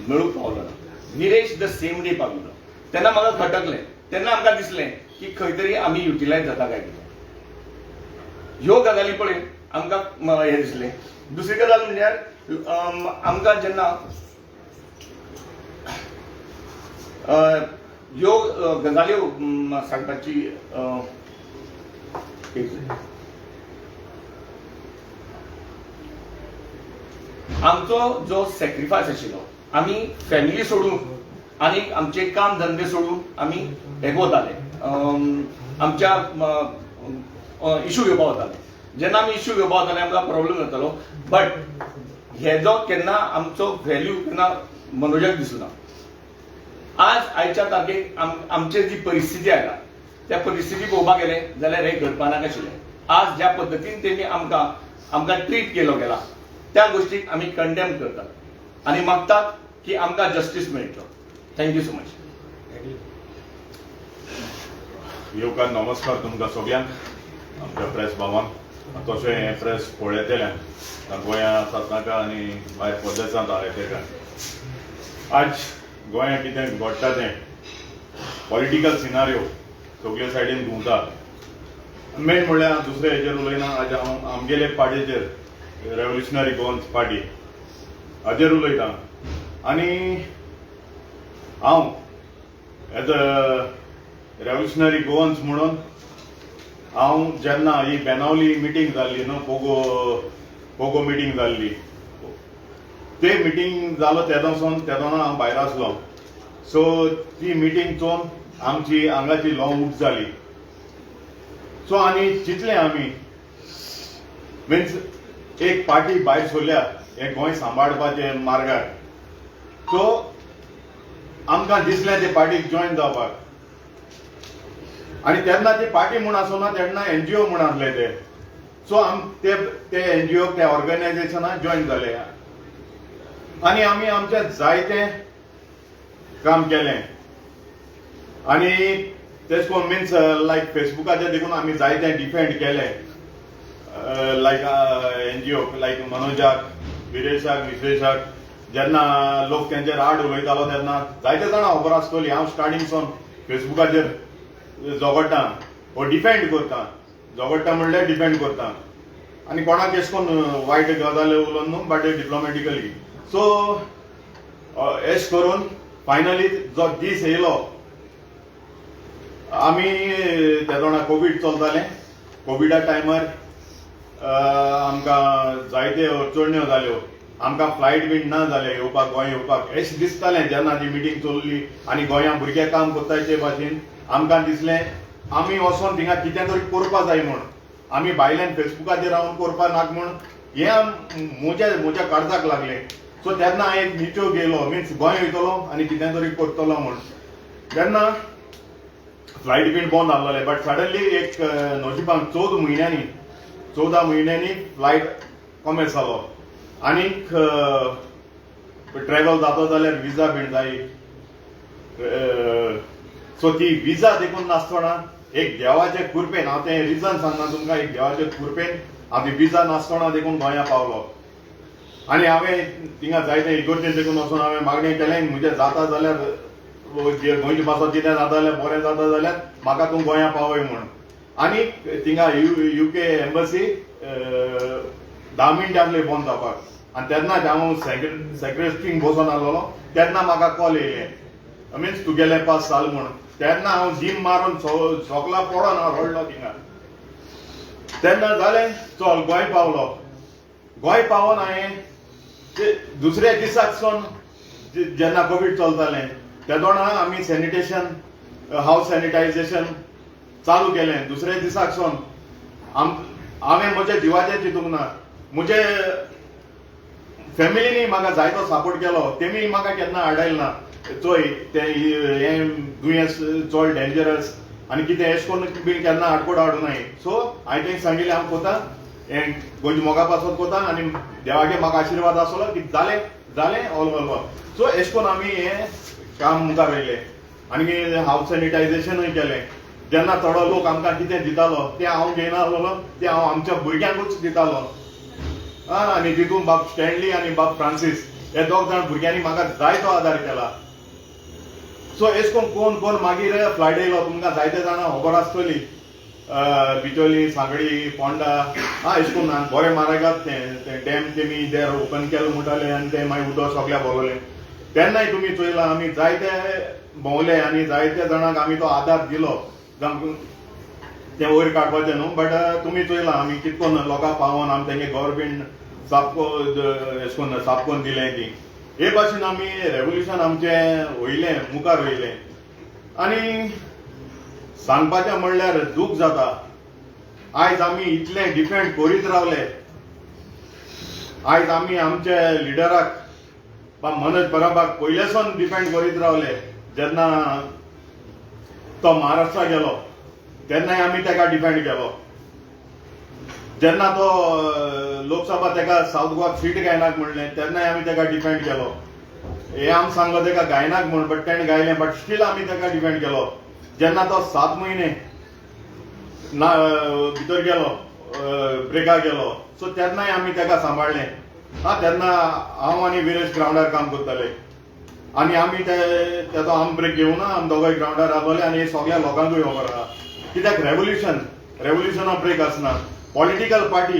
मेळूंक पावलो ना. विरेश द सेम डे पाविल्लो. तेन्ना म्हाका खटकलें. तेन्ना आमकां दिसलें की खंय तरी आमी युटिलायज जाता काय कितें. ह्यो गजाली पळय आमकां हें दिसलें. दुसरी गजाल म्हणल्यार आमकां जेन्ना ह्यो गजाल्यो सांगपाची आमचो जो सॅक्रिफायस आशिल्लो आमी फॅमिली सोडून आनी आमचे काम धंदे सोडून आमी हें वताले आमच्या इश्यू घेवपाक वताले. जेन्ना आमी इश्यू घेवपाक वताले आमकां प्रॉब्लेम जातालो. बट हेजो केन्ना आमचो व्हॅल्यू केन्ना मनोजाक दिसूना. आज आयच्या तारखेक आमची जी परिस्थिती आयला त्या परिस्थिती पळोवपाक गेले जाल्यार हें घडपाक आशिल्लें. आज ज्या पद्दतीन तेमी आमकां ट्रीट केलो गेला त्या गोष्टीक आमी कंडेम करतात आनी मागतात की आमकां जस्टीस मेळटलो. Thank you so much. येवकार नमस्कार तुमकां सगळ्यांक आमच्या प्रेस भावांक. तशें हें प्रेस पळयतल्यान गोंयांत आसात नाका आनी भायर परदेसांत आहाय तेका. आज गोंयांत कितें घडटा तें पॉलिटिकल सिनारियो सगळे सायडीन घुंवता. मेन म्हणल्यार दुसरे हेजेर उलयना. आज हांव आमगेले पार्टीचेर रेव्होल्युशनरी गोवन्स पार्टी हाजेर उलयतां. आनी हांव एज अ रेव्होल्युशनरी गोवन्स म्हणून हांव जेन्ना ही बेनावली मिटींग जाल्ली न्हू पोगो मिटींग जाल्ली ते मिटींग जालो तेदोना हांव भायर आसलो. सो ती मिटींग चोवन आमची हांगाची लॉ उट जाली. सो आनी चिंतलें आमी मिन्स एक पार्टी भायर सोरल्या हें गोंय सांबाळपाचे मार्गार. सो आमकां दिसलें ते पार्टीक जॉयन जावपाक. आनी तेन्ना ती पार्टी म्हूण आसना तेन्ना NGO म्हूण आसले ते. सो ते NGO त्या ऑर्गनायझेशनाक जॉयन जाले आनी आमी आमचें जायतें काम केलें. आनी तेश कोन मिन्स लायक फेसबुकाचेर देखून आमी जायतें डिफेंड केलें. लायक NGO लायक मनोजाक विरेशाक विश्वेशाक जेन्ना लोक तेंचेर आड उलयतालो तेन्ना जायते जाणां खबर आसतली हांव स्टार्टिंगसून फेसबुकाचेर झगडटां वो डिफेंड करतां. झगडटा म्हणल्यार डिफेंड करतां आनी कोणाक अशें करून वायट गजाली उलोवन न्हू बट डिप्लोमॅटिकली. सो एश करून फायनली जो दीस येयलो आमी ते जाणा कोवीड चलतालें. कोविडा टायमार आमकां जायत्यो अडचण्यो जाल्यो. आमकां फ्लायट बीन ना जाले येवपाक गोंय येवपाक. अशें दिसतालें जेन्ना ती मिटींग चल्ली आनी गोंया भुरगे काम करता ते भाशेन आमकां दिसलें आमी वचोन थिंगा कितें तरी करपा जाय म्हूण. आमी भायल्यान फेसबुकाचेर रावन करपा नाका म्हूण हें म्हज्या काळजाक लागलें. सो तेन्ना हांवें एक निच्यो गेलो मिन्स गोंय वयतलो आनी कितें तरी करतलो म्हूण. तेन्ना फ्लायट बीन बंद आसलेले बट सडनली एक नशिबान 14 म्हयन्यांनी फ्लायट कॉमेस जालो. आनीक ट्रॅव्हल जाता जाल्यार विजा बीन जाय. सो ती विजा देखून नासतना एक देवाचे कृपेन हांव तें रिजन सांगना तुमकां. एक देवाचे कृपेन हांव ती विजा नासतना देखून गोंया पावलो. आनी हांवें थिंगा जायते इगोर्जेन देखून वचून हांवें मागणें केलें म्हजें जाता जाल्यार गोंयचे पासत कितें जाता जाल्यार बरें जाता जाल्यार म्हाका तूं गोंया पावय म्हूण. आनी थिंगा UK एम्बसी 10 मिनट आसली बंद जावपाक. आनी तेन्ना हांव सेक्रेटरीक बसून आसलोलो तेन्ना म्हाका कॉल येयलें मिन्स तुगेलें पास जाल म्हूण. तेन्ना हांव जीम मारून सोकला पडोन हांव रडलो थिंगा. तेन्ना जालें चल गोंय पावलो. गोंय पावोन हांवें दुसऱ्या दिसाकसून जेन्ना कोवीड चलतालें ते दोना आमी सॅनिटेशन हावस सॅनिटायझेशन चालू केलें. दुसऱ्या दिसाकसून हांवें म्हज्या जिवाचेर चिंतूंक ना. म्हजे फॅमिलीनी म्हाका जायतो सपोर्ट केलो. तेमी म्हाका केन्ना आडायले ना चोय तें हें दुयेंस चड डेंजरस आनी कितें अशें करून बीन केन्ना आडकोड हाडूं नाय. सो हांवें तेंक सांगिल्लें हांव कोता हें गोंयच्या मोगा पासत कोता आनी देवागे म्हाका आशिर्वाद आसलो की जालें ऑल. सो अशें करून आमी हें काम मुखार व्हेलें. आनी हावस सॅनिटायझेशनूय केलें. जेन्ना थोडो लोक आमकां कितें दितालो तें हांव घेयना आसलोलो तें हांव आमच्या भुरग्यांकूच दितालो. आनी तितून बाब स्टॅनली आनी बाब फ्रांसीस हे दोग जाण भुरग्यांनी म्हाका जायतो आदार केला. सो अशें करून कोण मागीर फ्लायट येयलो तुमकां जायते जाणां खबर आसतली बिचोली सांगडी पोंडा अशें करून बरें मार्गात तें डॅम तेमी देर ओपन केलें म्हणटाले आनी तें मागीर उदक सगळ्या भोंवलें. तेन्नाय तुमी चोयलां आमी जायते भोंवले आनी जायते जाणांक आमी तो आदार दिलो तें वयर काडपाचें न्हू. बट तुमी चोयलां आमी कितें करून लोकांक पावोन आमी तेंगे गव्हर्मेंट अशें करून साफ करून दिलें ती. हे भाशेन आमी रेवल्युशन आमचें वयलें मुखार वयलें. आनी सांगपाचें म्हणल्यार दूख जाता आयज आमी इतलें डिफेंड करीत रावले. आयज आमी आमचे लिडराक मनोज पराबाक पयलेसून डिफेंड करीत रावले. जेन्ना तो महाराष्ट्रा गेलो तेन्नाय आमी तेका डिफेंड केलो. जेन्ना तो लोकसभा तेका सावथ गोवाक सीट गायनाक म्हणलें तेन्नाय आमी तेका डिफेंड केलो. हे आमी सांगलो तेका गायनाक म्हूण बट तेणें गायलें बट स्टील आमी तेका डिफेंड केलो. जेन्ना तो 7 म्हयने भितर गेलो ब्रेकाक गेलो सो तेन्नाय आमी तेका सांबाळलें. तेन्ना हांव आनी विरेश ग्रावंडार काम करताले आनी आमी तेचो आम ब्रेक घेवना. आमी दोगांय ग्रावंडार रावले आनी हे सगळ्या लोकांकूय खबर आहा कित्याक रेवल्युशना ब्रेक आसना. पॉलिटिकल पार्टी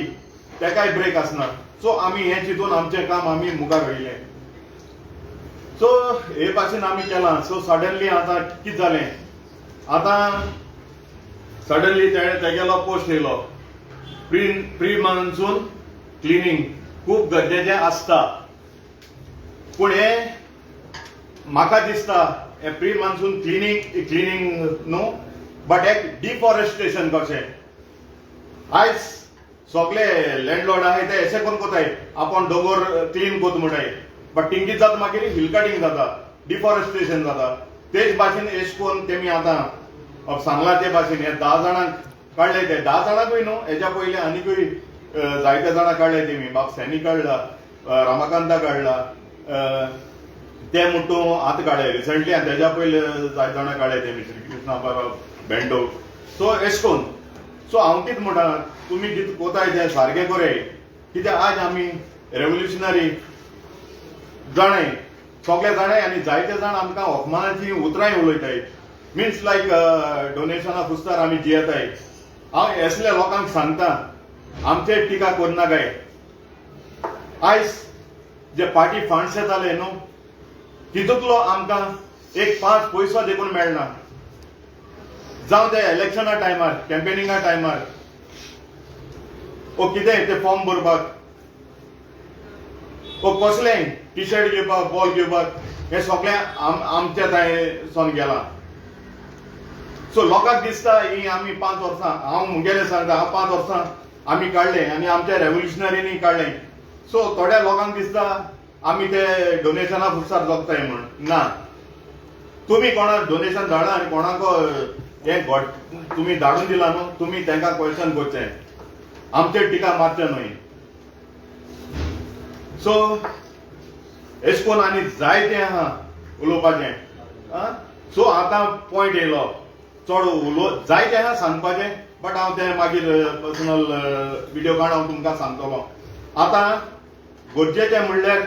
तेकाय ब्रेक आसना. सो आमी हें चिंतून आमचें काम आमी मुखार व्हयलें. सो हे भाशेन आमी केलां. सो सडनली आतां कितें जालें आतां सडनली तेगेलो पोस्ट येयलो प्री मान्सून क्लिनींग खूब गरजेचें आसता. पूण हे म्हाका दिसता हे प्री मान्सून क्लिनींग न्हू बट एक डिफॉरेस्टेशन कशें. आयज सगळे लँडलॉर्ड आहाय ते अशें करून कोताय आपण दोंगर क्लीन कोत म्हणटाय बट तिंकीच जाता मागीर हिल कटिंग जाता डिफॉरेस्टेशन जाता. तेच भाशेन अशें करून तेमी आतां सांगला ते भाशेन हे 10 जाणांक काडले. ते 10 जाणांकूय न्हू हेच्या पयलीं आनीकूय जायते जाणां काडले तेमी. बाब सॅनी काडला रामाकांता काडला ते म्हणटू आतां काडले रिसंटली आनी तेच्या पयलीं जायते जाणां काडले तेमी श्री कृष्णा परब बेंडो. सो अशें करून सो हांव कितें म्हणटा तुमी कितें कोताय तें सारकें कोराय कित्याक आज आमी रेवल्युशनरी जाणाय सगळे जाणाय आनी जायते जाण आमकां होकमानाची उतरांय उलयताय मिन्स लायक डोनेशना पुस्तार आमी जियेताय हांव असल्या लोकांक सांगता आमचेर टिका करनाकाय आयज जे पार्टी फंड्स येताले न्हू तितूंतलो आमकां एक 5 पयसो देखून मेळना जावं ते इलेक्शना टायमार कॅम्पेनिंगा टायमार ओ कितें ते फॉर्म भरपाक ओ कसलें टी शर्ट घेवपाक बॉल घेवपाक हे सगळें आमच्या थंयसून गेलां सो लोकांक दिसता ही आमी 5 वर्सां हांव मुगेलें सांगता हांव 5 वर्सां आमी काडलें आनी आमच्या रेव्होल्युशनरीनी काडलें सो थोड्या लोकांक दिसता आमी ते डोनेशना फुडसार जगताय म्हण ना तुमी कोणाक डोनेशन धाडा आनी कोणाक हे तुमी धाडून दिला न्हू तुमी तांकां क्वेश्चन करचें आमचेर टिका मारचें न्हय सो एश कोन्न आनी जायतें आहा उलोवपाचें सो आतां पॉयंट येयलो चड जायतें आहा सांगपाचें बट हांव तें मागीर पर्सनल विडियो काडून हांव तुमकां सांगतलो आतां गरजेचें म्हणल्यार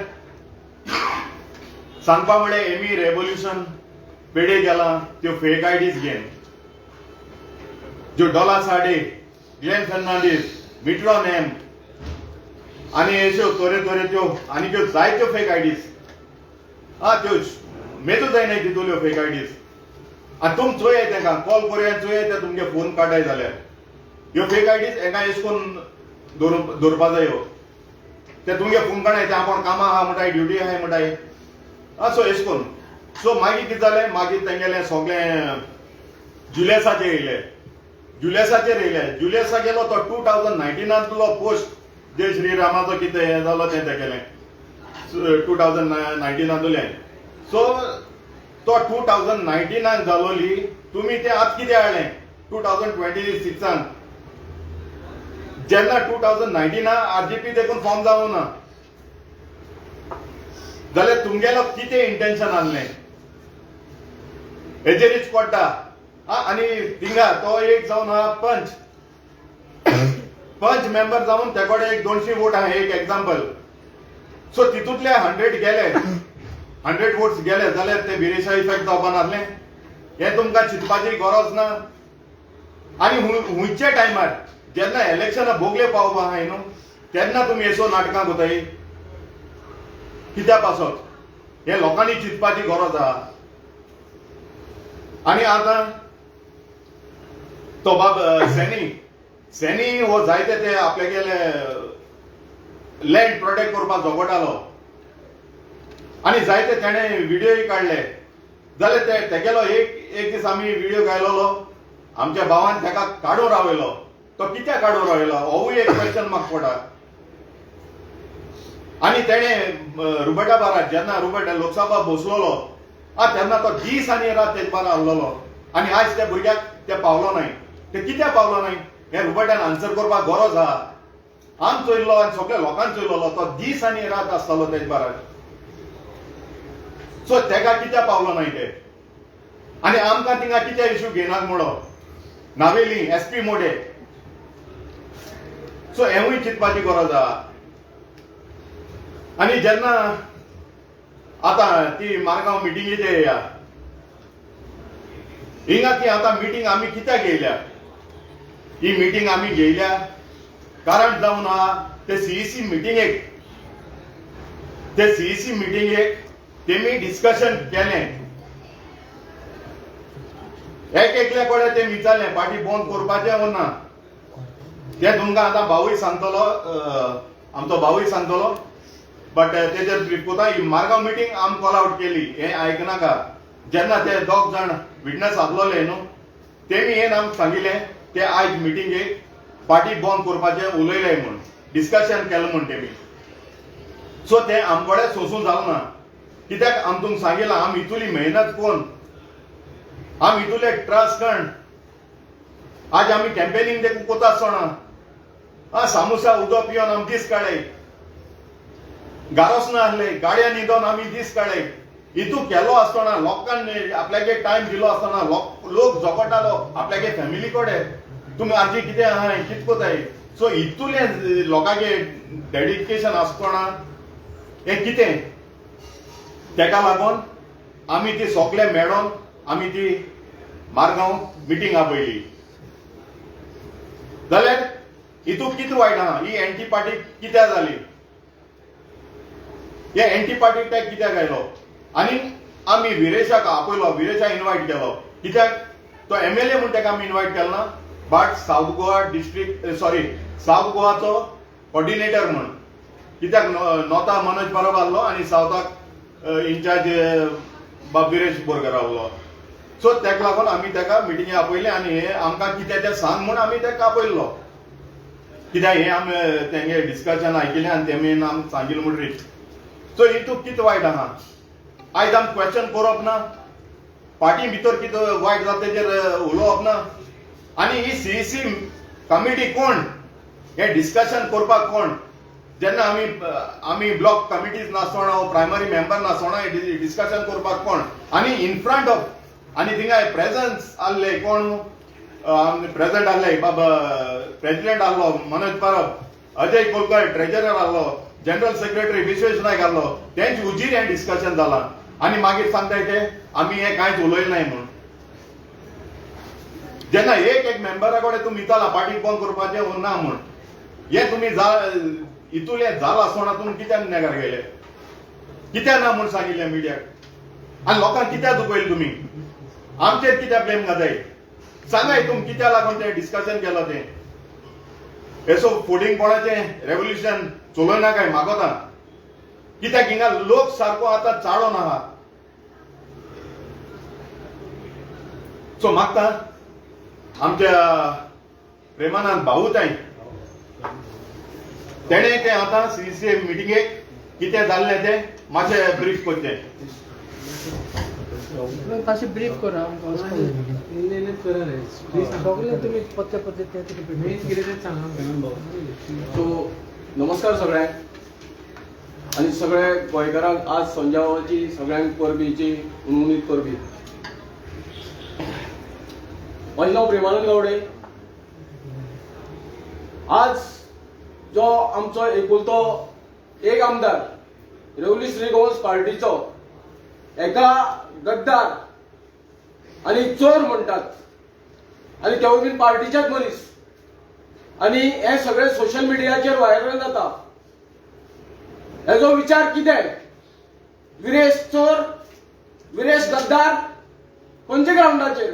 सांगपा म्हळ्यार एमी रेव्होल्युशन पेडे गेला त्यो फेक आयडीज घेवन ज्यो डॉला साडे ग्लेन फर्नांडीस मिट्रो नेम आनी अश्यो तरेतरेच्यो आनी त्यो जायत्यो फेक आयडीज त्यो मेदू जायनाय तितूल्यो फेक आयडीज आनी तुमी चोयाय तांकां कॉल करुया चोयाय ते तुमगे फोन काडाय जाल्यार ह्यो फेक आयडीज एका एश कोन्न दवरपा जायो ते तुमगे फोन काडाय ते आपण कामां आहा म्हणटाय ड्युटी आहाय म्हणटाय सो एश कोन्न सो मागीर कितें जालें मागीर तेंगेलें सगळें जुलियसाचेर येयलें जुलियसा गेलो तो 2019 पोस्ट जय श्रीरामाचो कितें हें जालो तें तेगेलें 2019 सो तो 2019 जालोली तुमी ते आतां कितें हाडलें 2026 जेन्ना 2019 आरजीपी देखून फॉर्म जावं ना जाल्यार तुमगेलो कितें इंटेंशन आहलें हेजेरीच पडटा आनी थिंगा तो एक जावन आहा पंच मेंबर जावन ते कडेन एक 200 वोट आहा एक एग्जाम्पल सो तितूंतले 100 गेले 100 वोट्स गेले जाल्यार ते बिरेशा इफेक्ट जावपा नासलें हें तुमकां चिंतपाची गरज ना आनी हुंयच्या टायमार जेन्ना इलेक्शनां भोगले पावपा आहाय न्हू तेन्ना तुमी एसो नाटकां कोताय कित्या पासत हे लोकांनी चिंतपाची गरज आहा आनी आतां तो बाब सॅनी हो जायते ते आपल्यागेले लँड प्रोटेक्ट करपाक झगडटालो आनी जायते तेणे व्हिडियोय काडले जाल्यार तेगेलो एक दीस आमी व्हिडियो गायलोलो आमच्या भावान तेका काडून रावयलो तो कित्याक काडून रावयलो होवूय एक क्वेश्चन म्हाका पडटा आनी तेणे रुबेटा बारा जेन्ना रुबेटा लोकसभा बसलोलो तेन्ना तो दीस आनी रात तेजे बारा आहलोलो आनी आयज त्या भुरग्याक ते पावलो नाय ते कित्याक पावलो नाय हे रुबेटान आन्सर करपाक गरज आहा आम चोयल्लो आनी सगळ्या लोकांक चोयलोलो तो दीस आनी रात आसतालो तेजे बारा सो तेका कित्याक पावलो नाय ते आनी आमकां थिंगा कित्याक इश्यू घेयनाक म्हणो नावेली एसपी मोडे सो हेवूय चिंतपाची गरज आहा आनी जेन्ना आतां ती मारगांव मिटिंगेचेर येया हिंगा ती आतां मिटींग आमी कित्याक घेयल्या ही मिटींग आमी घेयल्या कारण जावन आहा ते सीईसी मिटींगेक तेमी डिस्कशन केलें एकल्या कडेन ते विचारलें पार्टी बंद करपाचें वो ना ते तुमकां आतां भावूय सांगतलो आमचो भावूय सांगतलो बट तेजेर कोता ही मारगांव मिटींग आम कॉल आउट केली हें आयकनाका जेन्ना ते दोग जाण विटनेस आसलोले न्हू तेमी हें आमकां सांगिल्लें ते आयज मिटींगेक पार्टी बंद करपाचें उलयलें म्हूण डिस्कशन केलें म्हूण तेमी सो तें आम कडेन सोंसूं जालें ना कित्याक आम तुमकां सांगिलां आम इतुली मेहनत कोन्न आम इतुले ट्रस्ट कर्ण आज आमी कॅम्पेनिंग देखून कोता आसतना सामोसा उदक पिवन आमी दीस काडले गारोस ना आहले गाडया न्हिदोन आमी दीस काडले हितू केलो आसतना लोकांनी आपल्यागे टायम दिलो आसतना लोक झगडटालो आपल्यागे फॅमिली कडेन तुमी आजी कितें आहा कितें कोताय सो हितूले लोकांगे डेडिकेशन आसतना हें कितें तेका लागून आमी ती सोगले मेळोन आमी ती मारगांव मिटींग आपयली. जाल्यार हितून कितें वायट आहा? ही एंटी पार्टी कित्याक जाली? हे एंटी पार्टी टॅग कित्याक आयलो? आनी आमी विरेशाक आपयलो, विरेशाक इन्वायट केलो. कित्याक? तो MLA म्हूण ताका आमी इन्वायट केलो ना, but south Goa district south गोवाचो कोऑर्डिनेटर म्हूण. कित्याक नॉर्थाक मनोज परब आहलो आनी साऊथाक इन्चार्ज विरेश बोरकर आहलो. सो तेका लागून आमी ताका मिटिंगे आपयले आनी हे आमकां कितें तें सांग म्हूण आमी ताका आपयल्लो. कित्याक हे आमी तेंगे डिस्कशन आयकिल्लें आनी तेमी आमकां सांगिल्लें म्हूण रीत. सो हितून कितें वायट आहा? आयज आमी क्वेश्चन करप ना, पार्टी भितर कितें वायट जाता तेजेर उलोवप ना. आनी ही CEC कमिटी कोण? हे डिस्कशन करपाक कोण? जेन्ना आमी ब्लॉक कमिटीज नासतना प्रायमरी मेंबर नासतना हे डिस्कशन करपाक कोण? आनी इन फ्रंट ऑफ आनी थिंगा प्रेझन्स आहले कोण? प्रेझेंट आहले बाबा प्रेसिडेंट आहलो मनोज परब, अजय कोलकर ट्रेजरर आहलो, जनरल सेक्रेटरी विश्वेश नायक आहलो. तेंच उजीर हें डिस्कशन जालां आनी मागीर सांगताय ते आमी हें कांयच उलयलें नाय म्हूण. जेन्ना एक मेंबरा कडेन तुमी विचारला पार्टी बंद करपाचें ना म्हूण, हें तुमी हितूलें जाला आसतना तुमी कित्याक नेगार गेले? कित्याक ना म्हूण सांगिल्लें मिडियाक? आनी लोकांक कित्याक दुखयलें तुमी? आमचेर कित्याक ब्लेम घाताय? सांगाय तुमी कित्याक लागून तें डिस्कशन केलां तें. हेसो फुडींग कोणाचें रेव्होल्युशन चलोवना काय मागोता? कित्याक हिंगा लोक सारको आतां चाळोन आहा. सो मागता आमच्या प्रेमानंद भाऊताय तेणें तें आतां CEC मिटिंगेक कितें जाल्लें तें मातशें ब्रीफ करचें. ताशें ब्रीफ करा इल्लें करा रे. सगळें तुमी पत्ते पत्ते मेन कितें तें सांगा. सो नमस्कार सगळ्यांक आनी सगळे गोंयकारांक आज संजावाची सगळ्यांक परबीची उणीत परबी. म्हजें नांव प्रेमानंद गावडे. आज जो आमचो एकुलतो एक आमदार रेव्होल्युशनरी गोवन्स पार्टीचो एका गद्दार आनी चोर म्हणटात आनी तेवूय बीन पार्टीचेच मनीस आनी हे सगळे सोशल मिडियाचेर व्हायरल जाता. हेजो विचार कितें? विरेश चोर, विरेश गद्दार, खंयच्या ग्राउंडाचेर?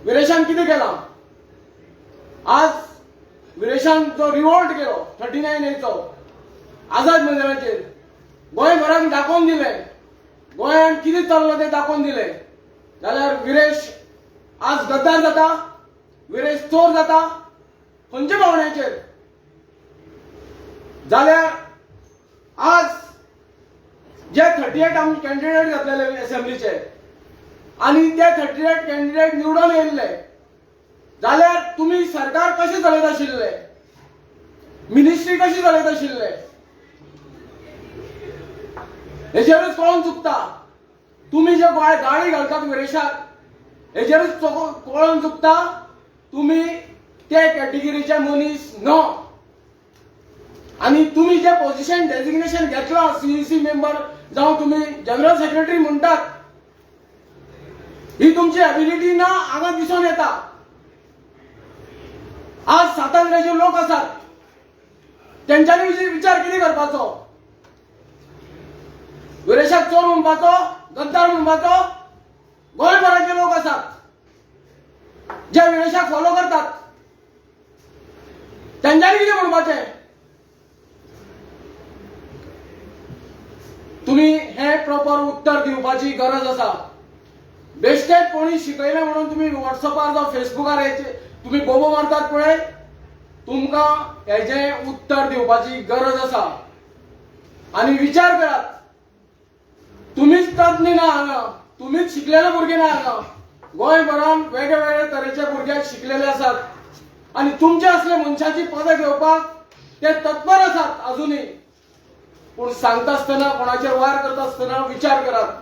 विरेशान कितें केलां? आज विरेशान जो रिवोल्ट केलो 39A चो आझाद मैदानाचेर गोंयभराक दाखोवन दिलें, गोंयांत कितें चल्लां तें दाखोवन दिलें. जाल्यार विरेश आज गद्दार जाता, विरेश चोर जाता खंयच्या पावण्याचेर? जाल्यार आज जे 38 आमी कॅन्डिडेट घातलेले असेंब्लीचे आनी ते 38 कॅन्डिडेट निवडून येयल्ले, जाल्यार तुमी सरकार कशें चलयत आशिल्ले? मिनिस्ट्री कशी चलयत आशिल्ले? हेजेरूच कळोन चुकता. तुमी जे गाळी घालतात विरेशाक हेजेरूच कळोन चुकता तुमी ते कॅटेगरीचे मनीस न्हय. आनी तुमी जे पोजिशन डेजिग्नेशन घेतलां CEC मेंबर जावं तुमी जनरल सेक्रेटरी म्हणटात, ही तुमची एबिलिटी ना हांगा दिसून येता. आज 27 लोक आसात, तेंच्यांनी विचार कितें करपाचो? विरेशाक चोर म्हणपाचो, गद्दार म्हणपाचो? गोंयभराचे लोक आसात जे विरेशाक फॉलो करतात, तेंच्यांनी कितें म्हणपाचें? तुम्ही हे प्रॉपर उत्तर दिवपाची गरज आसा. बेश्टेच कोणी शिकयलें म्हणून तुम्ही व्हॉट्सअपार जावं फेसबुकार तुम्ही बोबो मारतात पळय, तुमकां हेजें उत्तर दिवपाची गरज आसा. आनी विचार करात, तुमीच तज्ञ ना हांगा, तुमीच शिकलेले भुरगे ना हांगा. गोंयभरान वेगळे वेगळे तरेचे भुरगे शिकलेले आसात आनी तुमचे असले मनशाची पदां घेवपाक ते तत्पर आसात अजुनूय. पूण सांगता आसतना कोणाचेर वार करता आसतना विचार करात.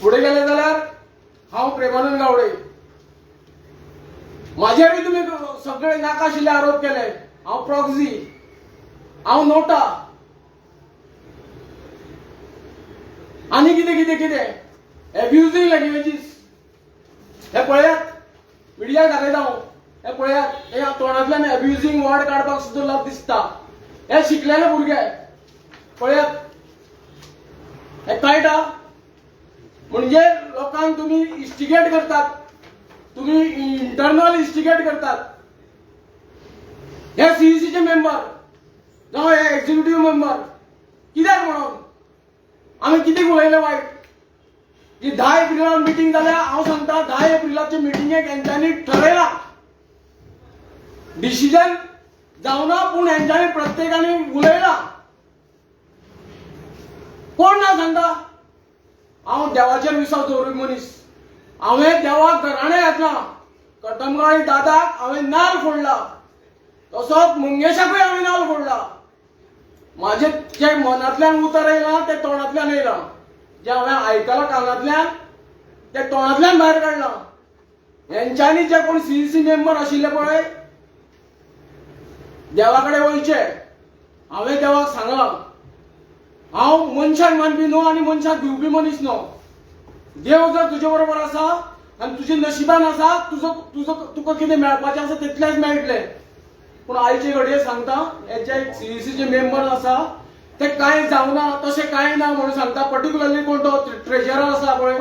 फुडें गेले जाल्यार हांव प्रेमानंद गावडे, म्हाजेरूय तुमी सगळे नाका आशिल्ले आरोप केले. हांव प्रॉक्सी, हांव नोटा. आनी कितें कितें कितें एब्युजिंग लँग्वेजीस हे पळयात मिडियाक दाखयता हांव हे पळयात हे तोंडांतल्यान एब्युजिंग वर्ड काडपाक सुद्दां लोक दिसता हे शिकलेले भुरगे पळयात हे कळटा म्हणजे लोकांक तुम्ही इन्स्टिगेट करतात तुम्ही इंटरनल इन्स्टिगेट करतात हे सीईसीचे मेंबर जावं हे एक्झिक्युटिव्ह मेंबर कित्याक म्हणून आमी कितें उलयलें वायट जी 10 एप्रिलार मिटींग जाल्या हांव सांगता 10 एप्रिलाचे मिटींगेक हेंच्यांनी ठरयला डिसिजन जावना पूण हेंच्यांनी प्रत्येकानी उलयला कोण ना सांगता हांव देवाचेर विश्वास दवरूंक मनीस हांवें देवाक घराणें घातला कटमगाळी दादाक हांवें नाल्ल फोडला तसोच मंगेशाकूय हांवें नाल्ल फोडला माझे जे मनांतल्यान उतर येयला ते तोंडांतल्यान येयला जे हांवें आयकलां कानांतल्यान ते तोंडांतल्यान भायर काडलां हेंच्यांनी जे कोण सीईसी मेंबर आशिल्ले पळय देवा कडेन वयचे हांवें देवाक सांगलां हांव मनशाक मानपी न्हू आनी मनशाक भिवपी मनीस न्हू देव जर तुजे बरोबर आसा आनी तुजे नशिबान आसा तुका कितें मेळपाचें आसा तितलेंच मेळटलें पूण आयचे घडये सांगता हे जे सीईसीचे मेंबर आसा ते कांय जावना तशें कांय ना म्हणून सांगता पर्टिक्युलरली कोण तो ट्रेजरर आसा पळय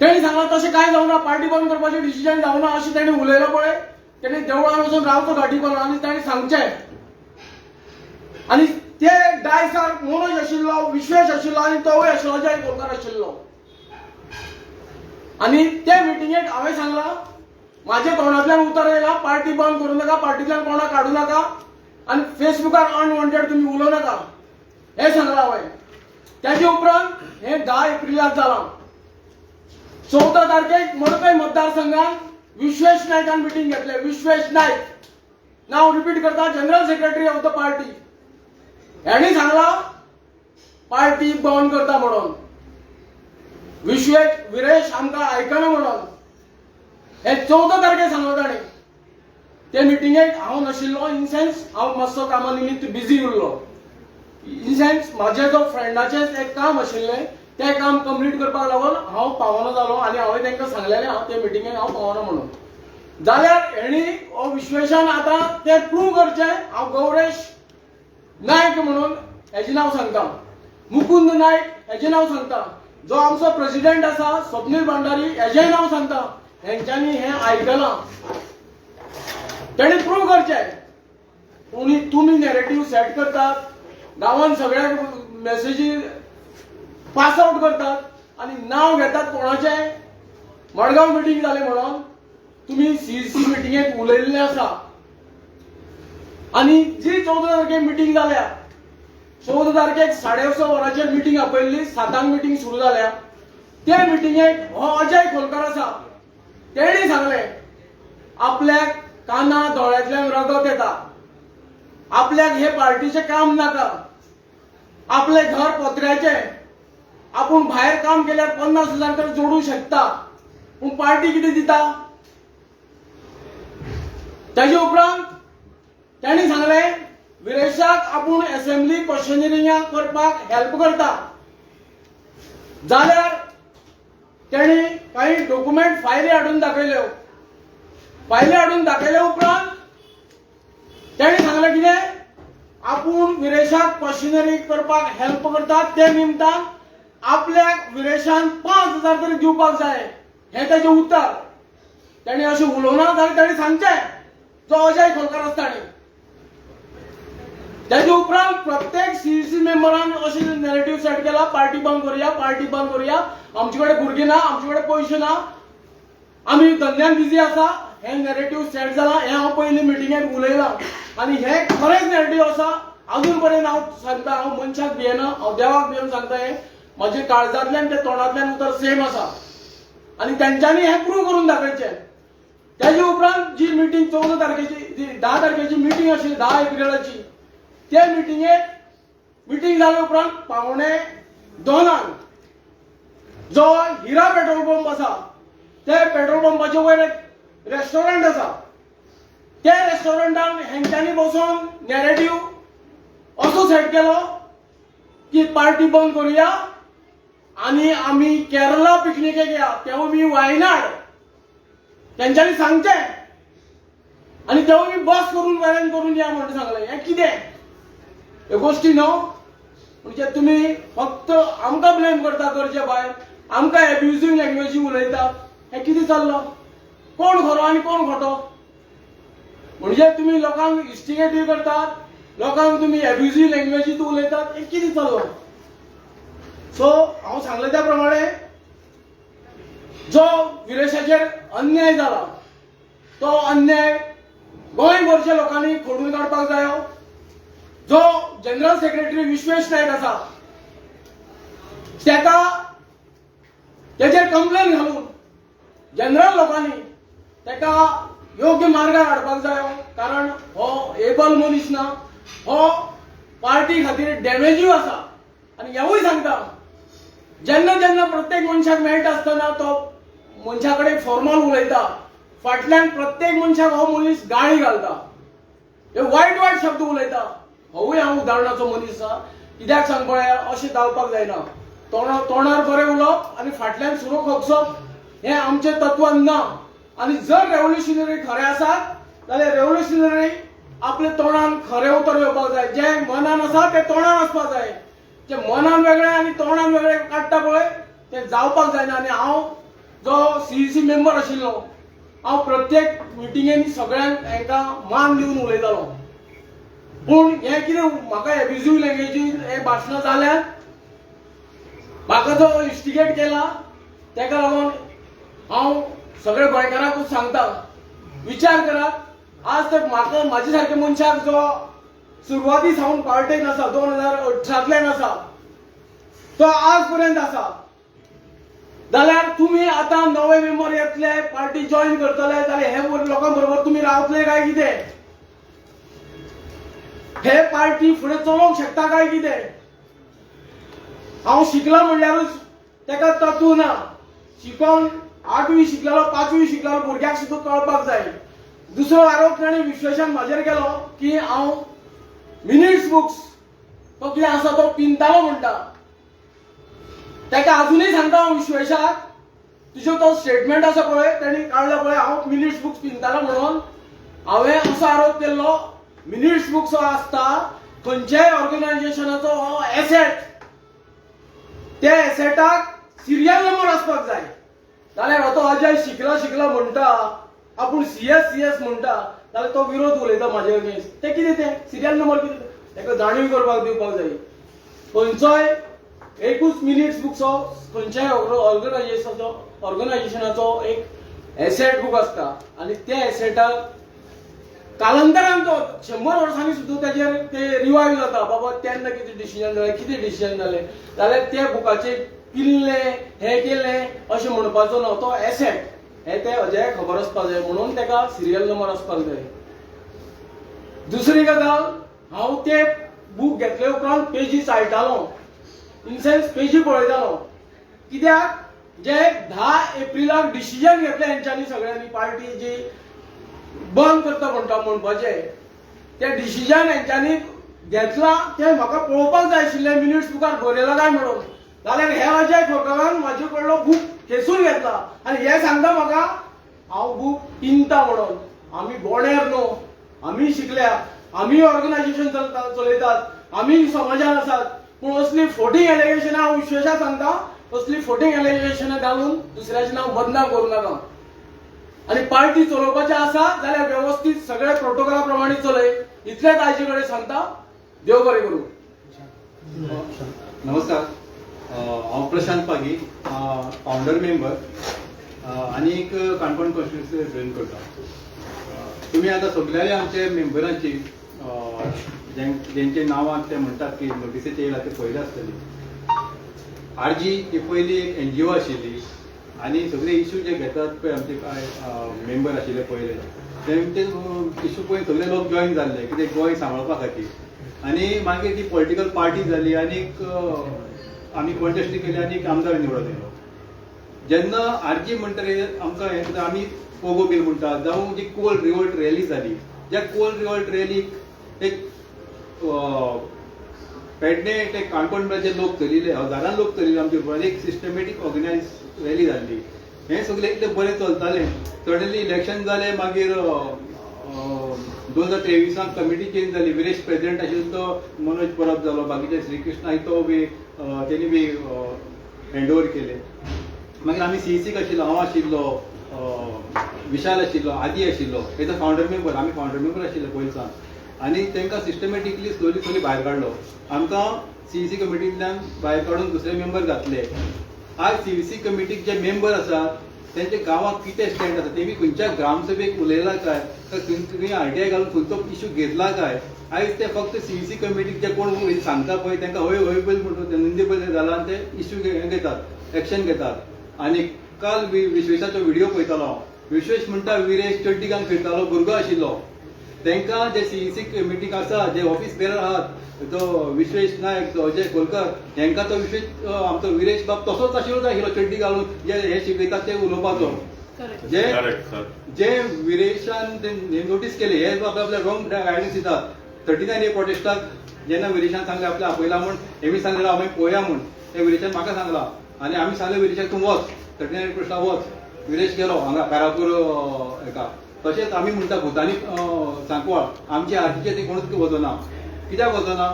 तेणी सांगला तशें कांय जावना पार्टी बंद करपाचें डिसिजन जावना अशें तेणी उलयलां पळय तेणी देवळान वचून रावचो घाटीपणान आनी ताणें सांगचें आनी ते डायसार मनोज आशिल्लो विश्वेश आशिल्लो आनी तोवूय आशिल्लो जय कोलकार आशिल्लो आनी ते मिटिंगेक हांवें सांगलां माझ्या तोंडांतल्यान उतर येयला पार्टी बंद करूं नाका पार्टींतल्यान कोणाक काडूं नाका आनी फेसबुकार अनवॉन्टेड तुमी उलोव नाका हे सांगलां हांवें त्याचे उपरांत हे 10 एप्रिलाक जालां 14 तारखेक मडकय मतदारसंघात विश्वेश नायकान मिटींग घेतले विश्वेश नायक नाव रिपीट करता general secretary of the party हेणी सांगला पार्टी बंद करता म्हणून विरेश आमकां आयकना म्हणून हे 14 तारखेक सांगलो ताणें ते मिटिंगेक हांव नाशिल्लो इन सेन्स हांव मातसो कामा निमित्त बिजी उरलो इन सेन्स म्हाजे जो फ्रेंडाचें एक काम आशिल्लें तें काम कंप्लीट करपाक लागून हांव पावना जालो आनी हांवें तांकां सांगलेलें हांव ते मिटिंगेक हांव पावना म्हणून जाल्यार हेणी हो विश्वेशान आतां तें प्रूव करचें हांव गौरेश नायक म्हणून हेजें नांव सांगता मुकुंद नायक हेजें नांव सांगता जो आमचो प्रेसिडेंट आसा स्वप्नील भंडारी हेजेंय नांव सांगता हेंच्यांनी हें आयकलां तेणी प्रूव करचें तुमी नॅरेटिव्ह सेट करतात गांवांत सगळ्याक मेसेजी पास आउट करतात आनी नांव घेतात कोणाचें मडगांव मिटींग जालें म्हणून तुमी सीईसी मिटिंगेक उलयल्लें आसा आनी जी 14 तारखेक मिटींग जाल्या 14 तारखेक 6:30 वरांचेर मिटींग आपयल्ली 7 मिटींग सुरू जाल्या ते मिटींगेक हो अजय खोलकार आसा तेणी सांगलें आपल्याक काना दोळ्यांतल्यान रगत येता आपल्याक हे पार्टीचें काम नाका आपलें घर पत्र्याचें आपूण भायर काम केल्यार 50,000 तर जोडूं शकता पूण पार्टी कितें दिता ताजे उपरांत ताणी सांगलें विरेशाक आपूण असेंब्ली क्वेश्चनरिंगा करपाक हेल्प करता जाल्यार तेणी काही डॉक्युमेंट फायली हाडून दाखयल्यो फायली हाडून दाखयल्या उपरांत तेणी सांगलें कितें आपूण विरेशाक क्वेश्चनरी करपाक हेल्प करता ते निमतान आपल्याक विरेशान 5,000 तरी दिवपाक जाय हें ताचें उत्तर तेणी अशें उलोवना जाल्यार ताणी सांगचें जो अजय खोलकार आसा ताणी ताजे उपरांत प्रत्येक सीईसी मेंबरान अशें नॅरेटिव्ह सेट केला पार्टी बंद करूया आमचे कडेन भुरगीं ना आमचे कडेन पयशे ना आमी धंद्यान बिजी आसा हे नॅरेटिव्ह सेट जाला हे हांव पयलीं मिटिंगेक उलयलां आनी हे खरेंच नॅरेटिव्ह आसा अजून पर्यंत हांव सांगता हांव मनशाक भियेना हांव देवाक भिवन सांगता हें म्हाजे काळजांतल्यान ते तोंडांतल्यान उतर सेम आसा आनी तेंच्यांनी हें प्रूव करून दाखयचें तेजे उपरांत जी मिटींग 14 तारखेची जी 10 तारखेची मिटींग आशिल्ली 10 एप्रिलाची ते मिटींग जाल्या उपरांत 1:45 जो हिरा पेट्रोल पंप आसा ते पेट्रोल पंपाचे वयर एक रेस्टॉरंट आसा त्या रेस्टॉरंटान हेंच्यांनी बसून नॅरेटिव्ह असो सेट केलो की पार्टी बंद करूया आणि आम्ही केरला पिकनिकेक या तेव्हा मी वायनाड त्यांच्यानी सांगचे आणि तेव्हा मी बस करून अरेंज करून या म्हणून सांगले हे कितें ह्यो गोष्टी न्हू म्हणजे तुम्ही फक्त आमकां ब्लेम करता करचे भायर आमकां एब्युजिव्ह लँग्वेजी उलयतात हे कितें चल्लो कोण खरो आनी कोण खोटो म्हणजे तुम्ही लोकांक इन्स्टिगेटिव्ह करतात लोकांक तुम्ही एब्युजिव्ह लँग्वेजीत उलयतात हे कितें चल्लो सो हांव सांगले त्या प्रमाणे जो विरेशाचेर अन्याय जाला तो अन्याय गोंयभरच्या लोकांनी खोडून काडपाक जायो जो जनरल सेक्रेटरी विश्वेश नायक आसा तेका तेचेर कंप्लेन घालून जनरल लोकांनी तेका योग्य मार्गार हाडपाक जायो कारण हो एबल मनीस ना हो पार्टी खातीर डॅमेजीव आसा आनी हेवूय सांगता जेन्ना जेन्ना प्रत्येक मनशाक मेळटा आसतना तो मनशा कडेन फॉर्मल उलयता फाटल्यान प्रत्येक मनशाक हो मनीस गाळी घालता हे वायट वायट शब्द उलयता होवूय हांव उदाहरणाचो मनीस आसा कित्याक सांग पळया अशें जावपाक जायना तोंडार बरें उलोवप आनी फाटल्यान सुरो खोगसप हें आमचें तत्वान ना आनी जर रेव्होल्युशनरी खरे आसात जाल्यार रेव्होल्युशनरी आपले तोंडान खरें उतर येवपाक जाय जें मनान आसा तें तोंडान आसपाक जाय जे मनान वेगळें आनी तोंडान वेगळें काडटा पळय तें जावपाक जायना आनी हांव जो सीईसी मेंबर आशिल्लो हांव प्रत्येक मिटिंगेनी सगळ्यांक हेका मान दिवन उलयतालो पूण हें कितें म्हाका एब्युजिव्ह लँग्वेजीन हे भाशणां जाल्यात म्हाका जो इन्स्टिगेट केला तेका लागून हांव सगळे गोंयकारांकूच सांगता विचार करात आज तर म्हाका म्हाजे सारके मनशाक जो सुरवाती सावन पार्टेन आसा 2018तल्यान आसा तो आज पर्यंत आसा जाल्यार तुम्ही आता नवे मेंबर येतले पार्टी जॉईन करतले जाल्यार हे लोकां बरोबर तुम्ही रावतले काय कितें हे पार्टी फुडें चलोवंक शकता काय कितें हांव शिकला म्हणल्यारूच तेका तत्व ना शिकोवन 8वी शिकलेलो 5वी शिकलेलो भुरग्याक सुद्दां कळपाक जाय दुसरो आरोप ताणें विश्वेशान म्हाजेर केलो की हांव मिनिट्स बुक्स तो कितें आसा तो पिंतालो म्हणटा तेका अजूनय सांगता हांव विश्वेशाक तुजो तो स्टेटमेंट आसा पळय ताणी काडला पळय हांव मिनिट्स बुक्स पिंतालो म्हणून हांवें असो आरोप केल्लो मिनिट्स बुक्स आसता खंयच्याय ऑर्गनायझेशनाचो हो एसेट त्या एसेटाक सिरियल नंबर आसपाक जाय जाल्यार हो तो अजय शिकला म्हणटा आपूण सीएस म्हणटा जाल्यार तो विरोध उलयता म्हाजे अगेन्स्ट ते कितें तें सिरियल नंबर कितें तेका जाणीव करपाक दिवपाक जाय खंयचोय एकूच मिनिट्स बुक्स हो खंयच्याय ऑर्गनायझेशनाचो एक एसेट बुक आसता आनी त्या एसेटाक कालांतरान तो 100 वर्सांनी सुद्दां तेजेर ते रिवायव जाता बाबा तेन्ना कितें डिसिजन जालें जाल्यार त्या बुकाचेर किल्ले हे केलें अशें म्हणपाचो न्हू तो एसेट हे ते अजय खबर आसपाक जाय म्हणून तेका सिरियल नंबर आसपाक जाय दुसरी गजाल हांव ते बूक घेतले उपरांत पेजीस आयटालो इन सेन्स पेजी पळयतालो कित्याक जे 10 एप्रिलाक डिसिजन घेतले हेंच्यांनी सगळ्यांनी पार्टी जी बंद करता म्हणपाचे ते डिसिजन हेंच्यांनी घेतला ते म्हाका पळोवपाक जाय आशिल्लें मिनिट्स बुकार बरयला काय म्हणून जाल्यार हे अजय खोडकरान म्हाजे कडलो बूक खेसून घेतला आनी हे सांगता म्हाका हांव बूक पिंता म्हणून आमी बोण्यार न्हू आमी शिकल्या आमी ऑर्गनायझेशन चलयतात आमी समाजान आसात पूण असली फोटींग एलिगेशनां हांव विश्वेशाक सांगता असली फोटींग एलिगेशनां घालून दुसऱ्याचें नांव बदनाम करूं नाका आनी पार्टी चलोवपाचें आसा जाल्यार वेवस्थीत सगळे प्रोटोकॉला प्रमाणे चलय इतलेंच ताजे कडेन सांगता देव बरें करूं नमस्कार हांव प्रशांत पागी फाउंडर मेंबर आनी एक काणकोण कॉन्स्टिट्युन्सी रिप्रेझेंट करता तुम्ही आता सगळ्या आमच्या मेंबरांची ज्यांचे नांवां ते म्हणटात की नोटिसेचे येयला ते पळयले आसतली आरजी ही पयली एक NGO आशिल्ली आनी सगळे इश्यू जे घेतात पळय आमचे काय मेंबर आशिल्ले पयले ते इश्यू पळय सगळे लोक जॉईन जाल्ले कित्याक गोंय सांबाळपा खातीर आनी मागीर ती पॉलिटिकल पार्टी जाली आनीक आमी कॉन्टेस्ट केली आनी आमदार निवडून येयलो जेन्ना आरजी म्हणटकीर आमकां आमी पोगो बील म्हणटा जावं जी कोल रिवोल्ट रॅली जाली ज्या कोल रिवोल्ट रॅलीक एक पेडणे ते काणकोणचे लोक चलिले हजारां लोक चलिले आमचे बरें एक सिस्टमॅटीक ऑर्गनायज रॅली जाल्ली हें सगळें इतलें बरें चलतालें सडनली इलेक्शन जालें मागीर 2023 कमिटी चेंज जाली विरेश प्रेसिडेंट आशिल्लो तो मनोज परब जालो बाकीचे श्रीकृष्ण तो बी तेणी बी हँड ओवर केले मागीर आमी CEC आशिल्लो हांव आशिल्लो विशाल आशिल्लो आदी आशिल्लो हेचो फावंडर मेंबर आमी फावंडर मेंबर आशिल्ले पयलींसान आनी तांकां सिस्टमॅटिकली स्लोली भायर काडलो आमकां CEC कमिटींतल्यान भायर काडून दुसरे मेंबर घातले आज CEC कमिटीक जे मेंबर आसात त्यांचे गांवांत कितें स्टँड आसा तेमी खंयच्या ग्रामसभेक उलयला काय तुमी RTI घालून खंयचो इशू घेतला काय आयज ते फक्त CEC कमिटीक जे कोण सांगता पळय तांकां हय हय पळय म्हणून निंदे पळय जाला आनी ते इशू घेतात एक्शन घेतात आनी काल विश्वेशाचो व्हिडिओ पळयतालो हांव विश्वेश म्हणटा विरेश चड्डीगांग फिरतालो भुरगो आशिल्लो तांकां जे CEC कमिटीक आसा जे ऑफिस बेरर आहात तो विश्वेश नायक तो अजय कोलकर हांकां तो विशेश आमचो विरेश बाब तसोच आशिल्लो जाय चड्डी घालून जे हे शिकयतात ते उलोवपाचो जे जे विरेशान नोटीस केले हे बाब आपल्या रॉंग गायडन्स दितात 39 प्रोटेस्टाक जेन्ना विरेशान सांगलें आपल्या आपयला म्हूण हेमी सांगलें हांव मागीर पळोवया म्हूण ते विरेशान म्हाका सांगलां आनी आमी सांगलें विरेशाक तूं वच 39 प्रोटेस्टाक वच विरेश गेलो हांगा कारापूर हेका तशेंच आमी म्हणटा भुतानी सांकवाळ आमचे आरटीचे ती कोणूच वचना कित्याक वचना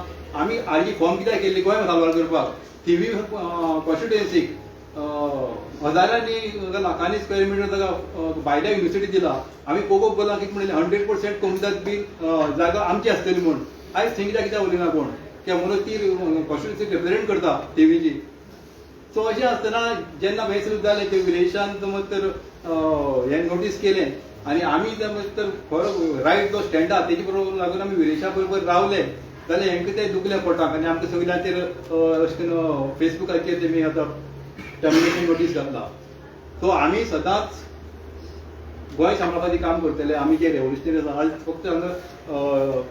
आमी आरजी फॉर्म कित्याक केल्ली गोंय साल्वार करपाक थिवी कॉन्स्टिट्युएन्सीक हजारांनी लाखांनी स्क्वेअर मिटर ताका भायल्या युनिव्हर्सिटी दिला आमी पोगोक बोला कितें म्हणलें 100% कोमदात बी जागा आमची आसतली म्हूण आयज थिंगच्या कित्याक उलयना कोण कित्याक म्हणून ती कॉन्स्टिट्युएन्सी रिप्रेझेंट करता थिवीची सो अशें आसतना जेन्ना हें सुरू जालें ते विलेशान समज तर हें नोटीस केलें आनी आमी तर खरो रायट जो स्टँड आहा तेजे बरोबर लागून आमी विरेशा बरोबर रावले जाल्यार हेंकां तें दुखलें पोटाक आनी आमकां सगळ्यांचेर अशें करून फेसबुकाचेर तेमी आतां टर्मिनेशन नोटीस घातला सो आमी सदांच गोंय सांबाळपाचें काम करतले आमी जे रेव्होल्युशनरी आसा आज फक्त हांगा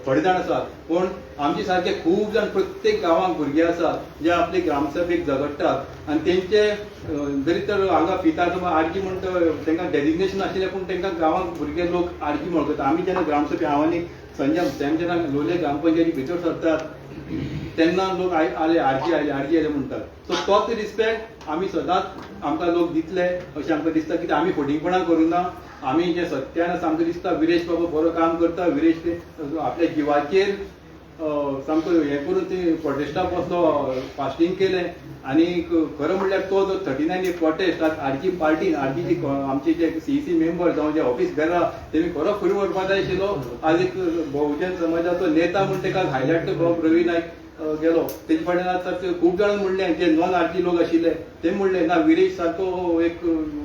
थोडे जाण आसात पूण आमचे सारके खूब जाण प्रत्येक गांवांत भुरगे आसात जे आपले ग्रामसभेक झगडटात आनी तेंचे जरी तर हांगा फितार आरजी म्हणटा तांकां डेजिग्नेशन आशिल्लें पूण तांकां गांवांत भुरगे लोक आरजी म्हणटात आमी जेन्ना ग्रामसभे हांव आनी संजय जेन्ना लोलये ग्रामपंचायती भितर सरतात तेन्ना लोक आले आरजी आयले म्हणटात सो तोच रिस्पेक्ट आमी सदांच आमकां लोक दितले अशें आमकां दिसता कित्याक आमी फटिंगपणां करूना आमी जे सत्यान आसा आमकां दिसता विरेश बाबा बरो काम करता विरेश ते आपल्या जिवाचेर सामको हें करून ते प्रोटेस्टाक वचलो फास्टींग केलें आनी खरो म्हणल्यार तो जो 39 प्रोटेस्ट आरजी पार्टीन आरजी जी आमचे जे CEC मेंबर जावं जे ऑफिस बेरा तेमी खरो फुडें व्हरपाक जाय आशिल्लो आज एक बहुजन समाजाचो नेता म्हूण ताका हायलायट रवी नायक गेलो तेजे फाटल्यान आतां खूब जाणां म्हणलें जे नॉन आरजी लोक आशिल्ले ते म्हणलें ना विरेश सारको एक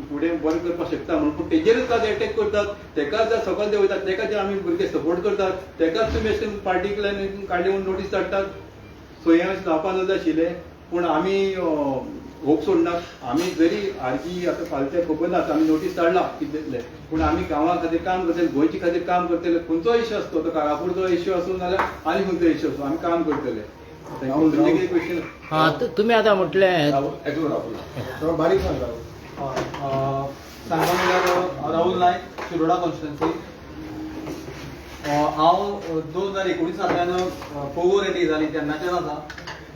फुडें बरें करपाक शकता म्हणून पूण तेजेरूच आज एटॅक करतात तेकाच जर सकयल देंवयतात तेका जे आमी भुरगे सपोर्ट करतात तेकाच तुमी अशें पार्टीकल्यान काडले म्हणून नोटीस धाडटात सो हें अशें जावपा नज आशिल्लें पूण आमी होप सोडनात आमी जरी आरजी आतां फालते खबर ना आमी नोटीस धाडला कितले पूण आमी गांवा खातीर काम करतले गोंयचे खातीर काम करतले खंयचो इश्यू आसतो तो कारापूरचो इश्यू आसूं नाल्यार आनी खंयचो इश्यू आसूं आमी काम करतले क्वेश्चन हा तुम्ही आता म्हटलें बारीक सांगा सांगता म्हणल्यार राहुल नायक शिरोडा कॉन्स्टिट्युएन्सी हांव 2019 पोगो रॅली जाली तेन्नाच्यान आसा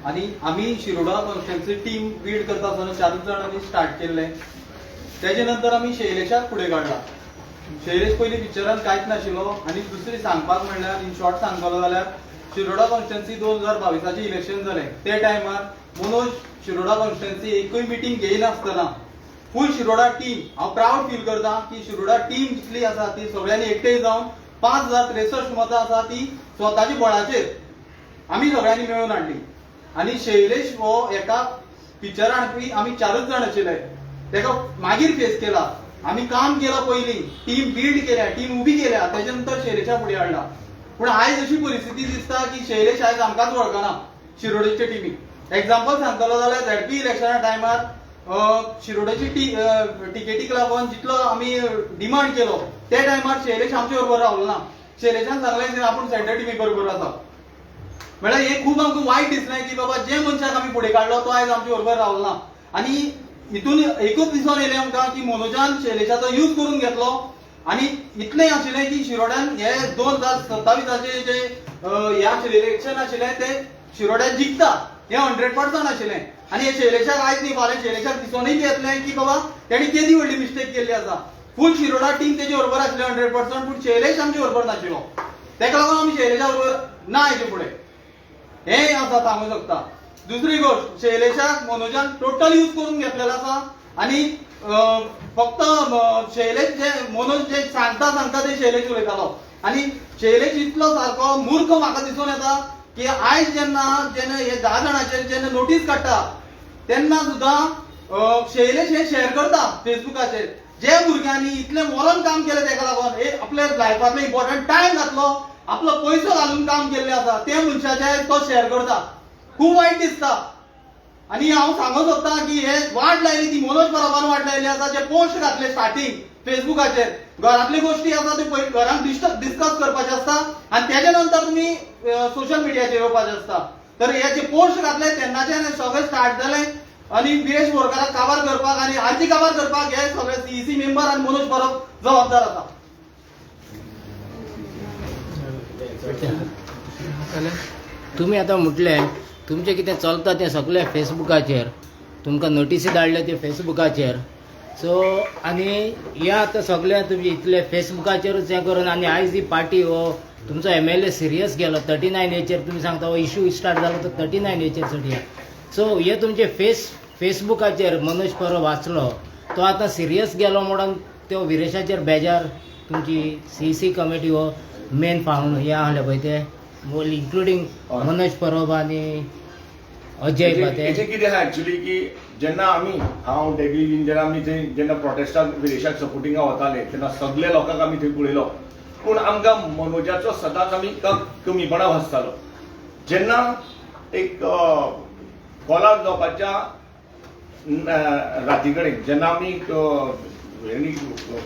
आनी आमी शिरोडा कॉन्स्टिट्युएन्सी टीम बीड करता आसतना 4 जाणांनी स्टार्ट केल्लें तेजे नंतर आमी शैलेशाक फुडें काडला शैलेश पयलीं पिक्चरान कांयच नाशिल्लो आनी दुसरी सांगपाक म्हणल्यार इन शॉर्ट सांगतलो जाल्यार शिरोडा कॉन्स्टिट्युएन्सी 2022 इलेक्शन जालें ते टायमार मनोज शिरोडा कॉन्स्टिट्युएन्सी एकूय मिटींग घेयनासतना फूल शिरोडा टीम हांव प्राउड फील करता की शिरोडा टीम जितली आसा ती सगळ्यांनी एकठांय जावन 5063 मतां आसा ती स्वताच्या बळाचेर आमी सगळ्यांनी मेळून हाडली आनी शैलेश हो एका पिक्चरान आमी 4 जाण आशिल्ले तेका मागीर फेस केला आमी काम केला पयलीं टीम बिल्ड केल्या टीम उबी केल्या तेजे नंतर शैलेशा फुडें हाडला पूण आयज अशी परिस्थिती दिसता की शैलेश आयज आमकांच वळखना शिरोडेचे टिमीक एग्जाम्पल सांगतलो जाल्यार झेडपी इलेक्शना टायमार शिरोडेची टिकेटीक लागून जितलो आमी डिमांड केलो त्या टायमार शैलेश आमचे बरोबर रावलो ना शैलेशान सांगलें आपूण सेंटर टीमी बरोबर आसा म्हळ्यार हें खूब आमकां वायट दिसलें की बाबा जे मनशाक आमी फुडें काडलो तो आयज आमचे बरोबर रावलो ना आनी हितून एकूच दिसून येयलें आमकां की मनोजान शैलेशाचो यूज करून घेतलो आनी इतलें आशिल्लें की शिरोड्यान हे 2027 जे हे आशिल्लें इलेक्शन आशिल्लें ते शिरोड्यात जिखता हे 100% आशिल्लें आनी हे शैलेशाक आयज न्ही फाल्यां शैलेशाक दिसूनय येतलें की बाबा तेणी केदी व्हडली मिस्टेक केल्ली आसा. फूल शिरोडा टीम तेजे बरोबर आसलें 100%, पूण शैलेश आमचे बरोबर नाशिल्लो. तेका लागून आमी शैलेशा बरोबर ना हेचे फुडें हें आसा सांगूंक शकता. दुसरी गोष्ट, शैलेशाक मनोजान टोटल यूज करून घेतलेलो आसा आनी फक्त शैलेश जे मनोज जे सांगता ते शैलेश उलयतालो आनी शैलेश इतलो सारको मूर्ख म्हाका दिसून येता की आयज जेन्ना हे 10 जाणांचेर जेन्ना नोटीस काडटा तेन्ना सुद्दां शैलेश हे शेअर करता फेसबुकाचेर. जे भुरग्यांनी इतलें मरण काम केलें तेका लागून हे आपल्या लायफांतलो इम्पॉर्टंट टायम घातलो, आपलो पयसो घालून काम केल्लें आसा, त्या मनशाचे तो शेअर करता. खूब वायट दिसता. आनी हांव सांगूंक सोदतां की हे वाट लायली ती मनोज परबान वाट लायली आसा. जे पोस्ट घातले स्टार्टिंग फेसबुकाचेर, घरांतली गोश्टी आसा त्यो पयलीं घरांत डिस्कस करपाचे आसता आनी तेज्या नंतर तुमी सोशल मिडियाचेर येवपाचे आसता. तर हे जे पोस्ट घातले तेन्नाच्यान हें सगळें स्टार्ट जालें आनी विरेश बोरकाराक काबार करपाक आनी आरती काबार करपाक हे सगळे सीईसी मेंबर आनी मनोज परब जबाबदार आसा. तुम्ही आता म्हटलें तुमचें कितें चलता तें सगळें फेसबुकाचेर, तुमकां नोटीसी धाडले ते फेसबुकाचेर. सो आनी हे आतां सगळें तुमी इतले फेसबुकाचेरूच हें करून आनी आयज ही पार्टी हो तुमचो MLA सिरियस गेलो 39A तुमी सांगता हो इशू स्टार्ट जालो तो 39A चडया. सो हे तुमचे फेसबुकाचेर मनोज परब वाचलो तो आतां सिरियस गेलो म्हणून त्यो विरेशाचेर बेजार तुमची CC कमिटी हो मेन पाहून हे आहले पळय ते इन्क्लुडींग मनोज परब आनी अजय पाते. हेचे कितें आहा एक्चुअली की जेन्ना हांव डेली जेन्ना आमी थंय जेन्ना प्रोटेस्टाक विदेशाक सपोर्टिंगा वताले तेन्ना सगळे लोकांक आमी थंय पळयलो, पूण आमकां मनोजाचो सदांच आमी कमीपणा भासतालो. जेन्ना एक कॉलार जावपाच्या राती कडेन जेन्ना आमी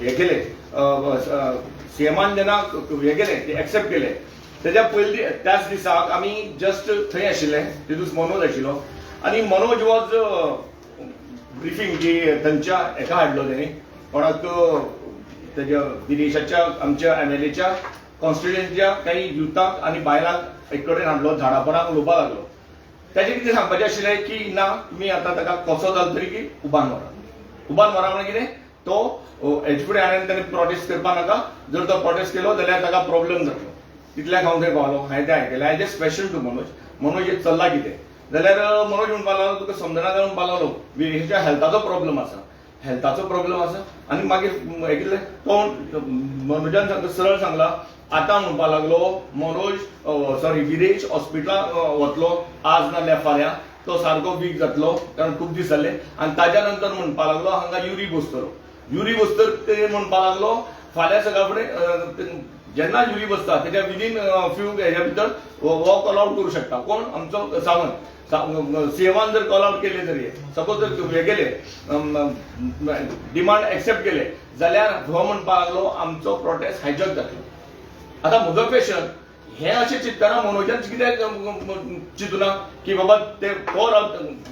हे केले सीएमान जेन्ना हे केले ते एक्सेप्ट केले तेज्या पयलीं त्याच दिसाक आमी जस्ट थंय आशिल्ले, ते दीस मनोज आशिल्लो आनी मनोज वॉज ब्रिफींग जी थंयच्या हेका हाडलो तेणी कोणाक तेज्या विदेशाच्या आमच्या MLAच्या कॉन्स्टिट्युएन्सीच्या काही युथाक आनी बायलांक एक कडेन हाडलो, झाडापणाक उलोवपाक लागलो. ताचें कितें सांगपाचें आशिल्लें की ना तुमी आतां ताका कसो जालो तरी की उबान व्हरा म्हणजे कितें तो हेजे फुडें हांवें ताणें प्रोटेस्ट करपा नाका, जर तो प्रोटेस्ट केलो जाल्यार ताका प्रॉब्लेम जातलो. तितल्याक हांव थंय पावलो, हांवें तें आयकलें. हांवें स्पेशल टू मनोज हे चल्ला कितें जाल्यार मनोज म्हणपा लागलो तुका समजना काय म्हणपा लागलो विदेशाच्या हेल्थाचो प्रॉब्लेम आसा आनी मागीर हें केलें तो मनोजान सरळ सांगला आतां म्हणपा लागलो मनोज विदेश हॉस्पिटलाक वतलो आज नाल्यार फाल्यां, तो सारको वीक जातलो कारण खूब दीस जाले आनी ताज्या नंतर म्हणपा लागलो हांगा युरी बसतर ते म्हणपा लागलो फाल्यां सकाळ फुडें जेन्ना युरी बसता तेच्या विदीन फ्यू हेच्या भितर हो कॉल आउट करूं शकता कोण आमचो सावंत. सीएमान जर कॉल आउट केले तरी सपोज जर हे केले डिमांड एक्सेप्ट केले जाल्यार हो म्हणपा लागलो आमचो प्रोटेस्ट हायजॅक जातलो. आतां म्हजो क्वेश्चन हे अशें चिंततना मनोजान कित्याक चिंतूना की बाबा ते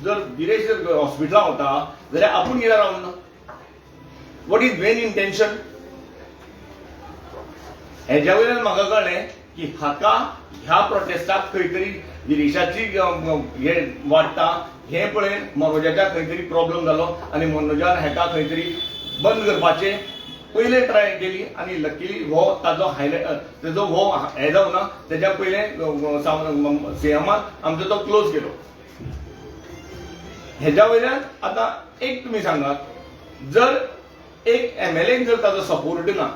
जर विरेश जर हॉस्पिटलांत वता जाल्यार आपूण कित्याक रावना. वॉट इज मेन इंटेंशन हेज्या वयल्यान म्हाका कळ्ळें की हाका ह्या प्रोटेस्टाक खंय तरी विदेशाची हे वाडटा हें पळयन मनोजाच्या खंय तरी प्रॉब्लेम जालो आनी मनोजान हेका खंय तरी बंद करपाचे पयले ट्राय केली आनी लकीली हो ताजो तेजो हो हे जावना तेज्या पयलें सीएमान आमचो तो क्लोज केलो. हेज्या वयल्यान आतां एक तुमी सांगात जर एक MLA जर ताजो सपोर्ट ना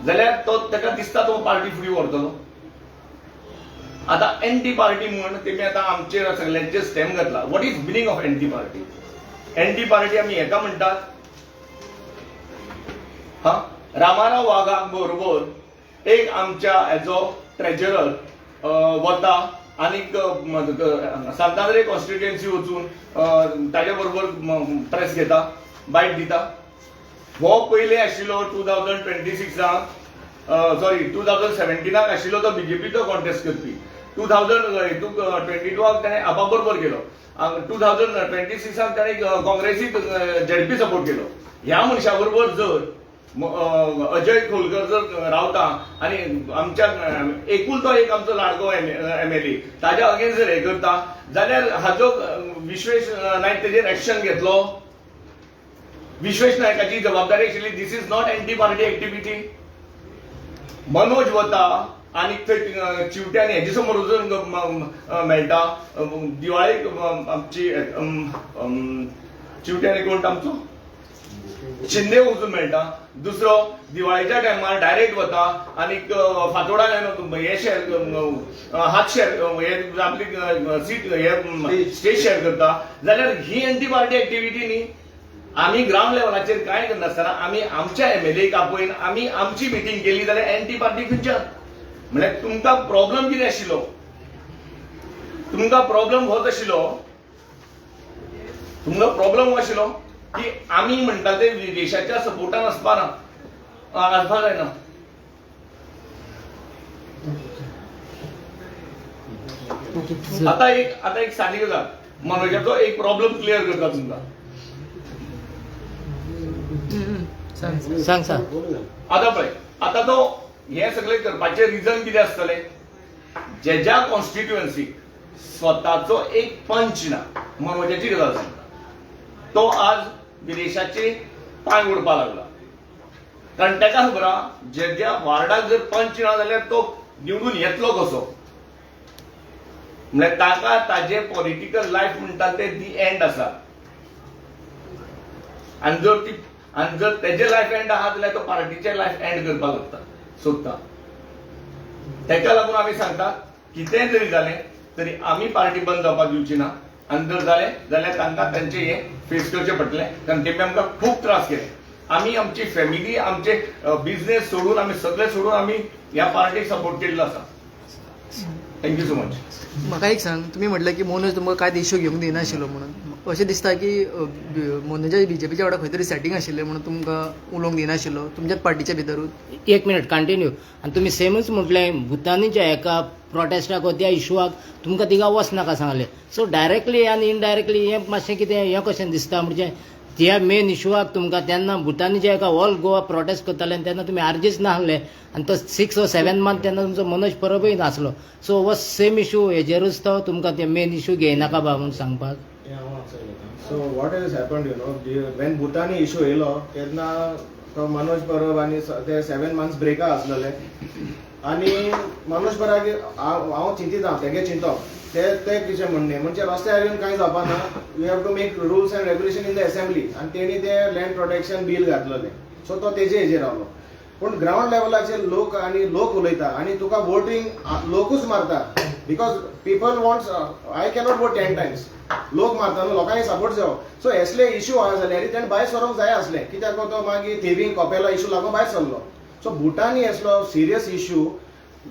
जाल्यार तो ताका दिसता तो पार्टी फुडें व्हरतलो. आतां एंटी पार्टी म्हण तेमी आतां आमचेर सगळ्यांचेर स्टॅम्प घातला. What is meaning of anti party आमी हेका म्हणटात रामाराव वाघाक बरोबर एक आमच्या हेजो ट्रेजरर वता आनीक सांतांद्रे कॉन्स्टिट्युएन्सी वचून ताज्या बरोबर प्रेस घेता, बायट दिता. हो पयले आशिल्लो 2017 आशिल्लो तो BJPचो कॉन्टेस्ट करपी. 2022 ताणें आपा बरोबर केलो. 2026 ताणें काँग्रेसीक ZP सपोर्ट केलो. ह्या मनशा बरोबर जर अजय खोलकर जर रावता आणि आमच्या एकुलतो एक आमचो लाडको MLA ताज्या अगेन्स्ट जर हे करता जाल्यार हाजो विश्वेश नायक तेजेर एक्शन घेतलो. विश्वेश नायकाची जबाबदारी आशिल्ली. This is not anti party activity. Manoj वता आणि थंय चिवट्यांनी हेजे समोर वचून मेळटा. दिवाळीक आमची चिवट्यांनी कोण आमचो शिंदे वचून मेळटा. दुसरो दिवाळीच्या टायमार डायरेक्ट वता आणि फातोडान हे शेअर हात शेअर हे आपली सीट हे स्टेज शेअर करता जाल्यार ही एंटी पार्टी एक्टिविटी न्ही. आम्ही ग्राउंड लेवलाचेर कांय करनासतना आम्ही आमच्या MLA आपयन आम्ही आमची मिटींग केली जाल्यार एंटी पार्टी खंयच्यात. म्हणजे तुमकां प्रॉब्लेम कितें आशिल्लो. तुमकां प्रॉब्लेम होच आशिल्लो. तुमकां प्रॉब्लेम हो आशिल्लो की आम्ही म्हणटा ते देशाच्या सपोर्टान आसपाक जायना. आता एक सादी गजाल मनोजाचो एक प्रॉब्लेम क्लियर करता तुमकां. सांग आता पळय आता तो हे सगळे करपाचे रिजन कितें आसतले. ज्या कॉन्स्टिट्युएन्सीक स्वताचो एक पंच ना. मनोजाची गजाल सांगता. तो आज विदेशाचे पांय ओडपा लागला. कारण ताका खबर आहा ज्या वार्डाक जर पंच ना जाल्यार तो निवडून येतलो कसो. म्हणजे ताका ताजे पॉलिटिकल लायफ म्हणटा ते दी एंड आसा. आणि जर तेजे लायफ एंड आहा जाल्यार तो पार्टीचे लायफ एंड करपाक सोदता. तेका लागून आमी सांगता कितेंय जरी जालें तरी आमी पार्टी बंद जावपाक दिवची ना. आणि जर जालें जाल्यार तांकां तांचे हे फेस करचें पडटलें. कारण तेमी आमकां खूब त्रास केले. आमी आमची फॅमिली आमचे बिझनेस सोडून आमी सगळें सोडून आमी ह्या पार्टीक सपोर्ट केल्लो आसा. Thank you so much. म्हाका एक सांग, तुमी म्हटलें की मनोज तुमकां कांय इश्यू घेवंक दिनाशिल्लो म्हणून. अशें दिसता की मनोजा BJPच्या वांगडा खंय तरी सेटिंग आशिल्लें म्हणून तुमकां उलोवंक दिनाशिल्लो तुमच्याच पार्टीच्या भितरूच. एक मिनिट कंटिन्यू. आणि तुम्ही सेमच म्हटलें भुतानीच्या एका प्रोटेस्टाक वा त्या इशूआक तुमकां तिगा वचनाका सांगलें. सो डायरेक्टली आनी इनडायरेक्टली हें मातशें कितें हें कशें दिसता. म्हणजे त्या मेन इशूआक तुमकां तेन्ना भुतानीच्या एका ऑल गोवा प्रोटेस्ट करताले तेन्ना तुमी आर्जीच नासले आनी तो 6 or 7 month तेन्ना तुमचो मनोज परबय नासलो. सो हो सेम इशू हेजेरूच तो तुमकां ते मेन इशू घेयनाका बा म्हणून सांगपाक. So what has happened, when Bhutani issue येयलो तेन्ना तो मनोज परब आनी ते 7 months ब्रेका आसलेले आनी मनोज परब हांव चिंतीत आहा तेगे चिंतप ते कितें म्हणणे म्हणजे रस्त्यार येवन कांय जावपा ना. We have to make rules and regulation in the assembly आनी तेणी ते लँड प्रोटेक्शन बील घातलेलें. सो तो तेजे हेजेर रावलो. पूण ग्राउंड लेवलाचेर लोक उलयता आनी तुका वोटींग लोकूच मारता. Because people wants I cannot vote 10 times. लोक मारता न्हू. लोकांनी सपोर्ट जावं. सो असले इश्यू आहा जाल्यार तेणें भायर सरोंक जाय आसलें. कित्याक तो मागीर थिवींग कॉपेला इश्यू लागून भायर सरलो. सो भुटानी असलो सिरियस इश्यू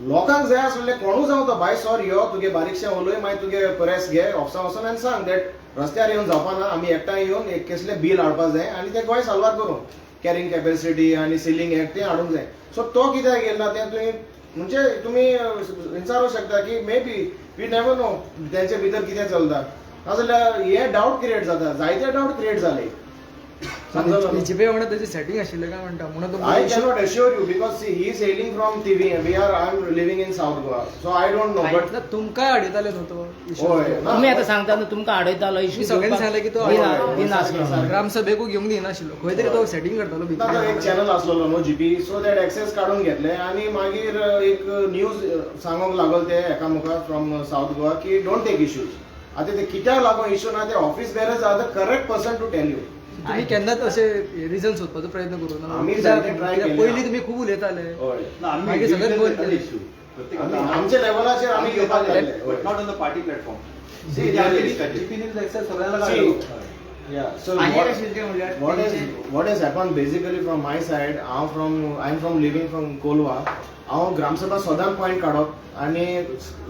लोकांक जाय आसलें. कोणू जावं तो भायर सर यो तुगे बारीकशें उलय मागीर तुगे प्रेस घे ऑफिसां वचून आनी सांग दॅट रस्त्यार येवन जावपा ना. आमी एकठांय येवन एक कसलें बील हाडपाक जाय आनी तें गोंय साल्वार करूं. कॅरिंग कॅपेसिटी आनी सिलींग एक्ट तें हाडूंक जाय. सो तो कित्याक येयला तें तुमी म्हणजे तुमी विचारूंक शकता की may be we never know तेंचे भितर कितें चलता. नाजाल्यार हे डावट क्रिएट जाता. जायते डावट क्रिएट जाले. BJP वांगडा तेजें सेटिंग आशिल्लें काय म्हणटा म्हणून I cannot assure you because see, he is hailing from TV. I am living in South Goa, so I don't know. But तुमकां हाडयताले न्हू तो issue. तुम्ही आता सांगता न्हू तुमकां हाडयतालो इशू. सगळ्यांनी सांगलें की तो दिनासलो ग्रामसभेकू घेवंक दिनाशिल्लो. खंय तरी तो सेटिंग करतालो ताका एक चॅनल आसलेलो न्हू GP, सो दॅट एक्सेस काडून घेतले आनी मागीर एक न्यूज सांगूंक लागलो ते एका मुखार फ्रॉम साऊथ गोवा की डोंट टेक इश्यूज. आतां ते कित्याक लागून इश्यू ना ते office bearers are the correct person to tell you. तुम्ही केन्नाच असे रिझन सोदपाचो प्रयत्न करू ना. आमी जायते try केले. पयलीं तुम्ही खूब उलयताले मागीर सगळ्यात बंद केलें. आमच्या लेवलाचेर आमी घेवपाक लागले. Not on the party platform. See, GP सगळ्यांना see, so what has happened basically from my side, I'm from living from Kolwa. हांव ग्रामसभा सदांच पॉयंट काडप आनी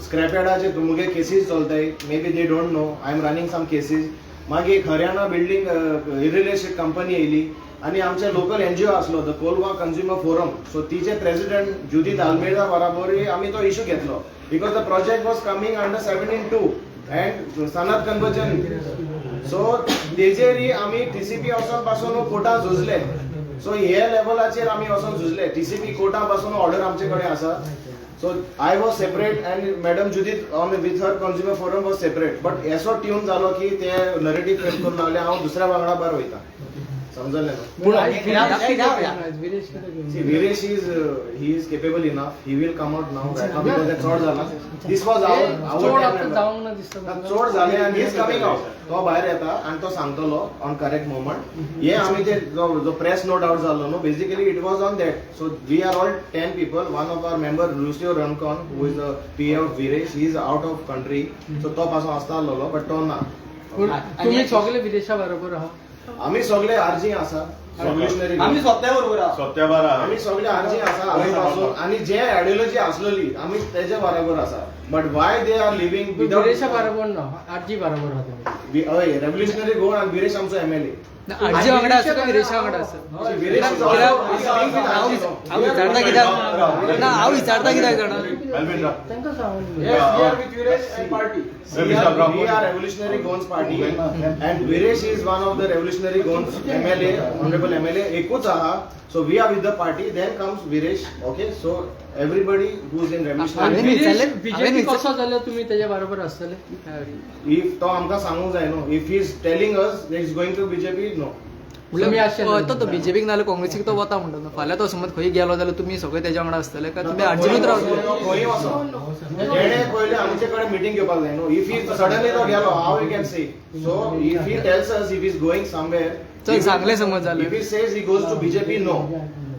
स्क्रॅपयार्डाचे तुमगे केसीस चलताय. May be they don't know I am running some cases. मागीर एक Haryana building real estate company येयली आनी आमचे लोकल NGO आसलो the Colva consumer forum. So तिचे प्रेसिडेंट जुदीत आल्मेदा बराबरूय आमी तो इशू घेतलो because the project was coming under 17(2) and सनद कन्वर्जन. सो तेजेरय आमी TCP हावसा पासून कोर्टात झुजले सो हे लेवलाचेर आमी वचून झुजले. TCP कोर्टा पासून ऑर्डर आमचे कडेन आसा. So I was separate and Madam Judith on with her consumer forum was separate. But असो ट्यून जालो की ते नरेटिव्ह फ्रेम करून लागले हांव दुसऱ्या वांगडा भायर वयता. समजलें न्हू? See, Viresh he is capable enough. He will come out now right now because that's all जाला. This was our चोड झाले and he is coming out. तो भायर येता आणि तो सांगतलो ऑन करेक्ट मोमेंट. हे आमी ते जो प्रेस नोट आउट जालो न्हू, basically it was on that. So we are all 10 people. One of our member Lucio Ramcon, who is the PA of Viresh, he is out of country. So तो पासून आसतालो but तो ना. तुम्ही सगळे विदेशा बरोबर आहात? आम्ही सगळे आरजी आसा. रेव्होल्युशनरी आम्ही स्वतः बरोबर आहात. सत्याबार आम्ही सगळे आरजी आसा आमी पासून आणि जे आयडियोलॉजी आसलेली आमी तेच्या बरोबर आसा. But why they are living विदेशा बरोबर ना, आरजी बरोबर आहात तुम्ही? हय, रेव्होल्युशनरी गोवन आणि विरेश आमचो MLA. आरजी वांगडा आसा काय विरेशा वांगडा आसा? विरेश हांव विचारता कित्याक ना, हांव विचारता कित्याक जाणा, Alvin, त्यांका सांगून Yes, we are with Viresh and party. We are Revolutionary Goans Party and Viresh is one of the Revolutionary Goans MLA, honorable MLA. एकूच आहा. So we are with the party. Then comes Viresh. Okay, so everybody who is in Revolutionary. BJP कसो जाल्यार तुम्ही त्याच्या बरोबर आसतले? If तो आमकां सांगूंक जाय न्हू. If he is telling us that he is going to BJP, no. तो बीजेपीक नाल्यार काँग्रेसीक तो वता म्हणटा न्हू. फाल्यां तो समज खंय गेलो जाल्यार तुमी सगळे तेच्या वांगडा आसतले काय तुमी आरजीनूच रावतले? खंय वचो. तेणे पयले आमचे कडेन मिटींग घेवपाक जाय न्हू. If he suddenly तो गेलो, how we can say? So if he tells us if he is going somewhere. चल सांगलें समज If जाल्यार he says he goes to BJP, no.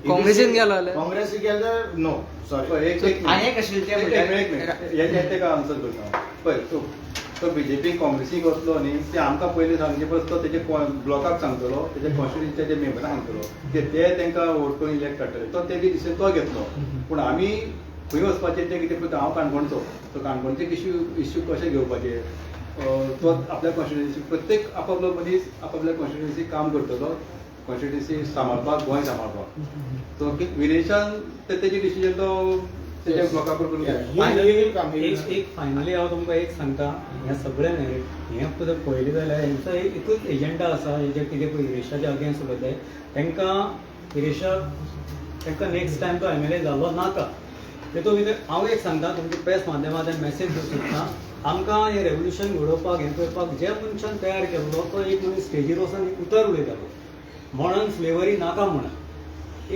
काँग्रेसीन गेलो जाल्यार? काँग्रेसीक गेलो जाल्यार no. Sorry. याच्या आन्सर करता पळय तो बीजेपी काँग्रेसीक वचलो न्ही, ते आमकां पयलीं सांगचे परस तो तेजे ब्लॉकाक सांगतलो, तेजे कॉन्स्टिट्युन्सीचे मेंबरांक सांगतलो ते तांकां वोट करून इलेक्ट काडटले. तो तेजे दिसा तो घेतलो. पूण आमी खंय वचपाचें तें कितें पळयता, हांव काणकोणचो. तो काणकोणचे इश्यू कशे घेवपाचे, तो आपल्या कॉन्स्टिट्युन्सी प्रत्येक आपापलो मनीस आपापल्या कॉन्स्टिट्युन्सीक काम करतलो, कॉन्स्टिट्युन्सी सांबाळपाक, गोंय सांबाळपाक. तो विरेशान तेजे डिसिजन तो तेच्या ब्लॉकाक करून एक फायनली हांव तुमकां एक सांगता, ह्या सगळ्या हें जर पळयलें जाल्यार हेंचो एकूच एजेंडा आसा, हेजे कितें पळय विरेशाच्या अगेन्स्ट उलयताय तांकां नेक्स्ट टायम तो MLA जालो नाका. तेतून भितर हांव एक सांगता, तुमच्या प्रेस माध्यमांतल्यान मेसेज दिवंक सोदता, आमकां हें रेव्होल्युशन घडोवपाक हें करपाक ज्या मनशान तयार केल्लो तो एक मनीस स्टेजीर वचून एक उतर उलयतालो, मॉडर्न स्लेवरी नाका म्हणून.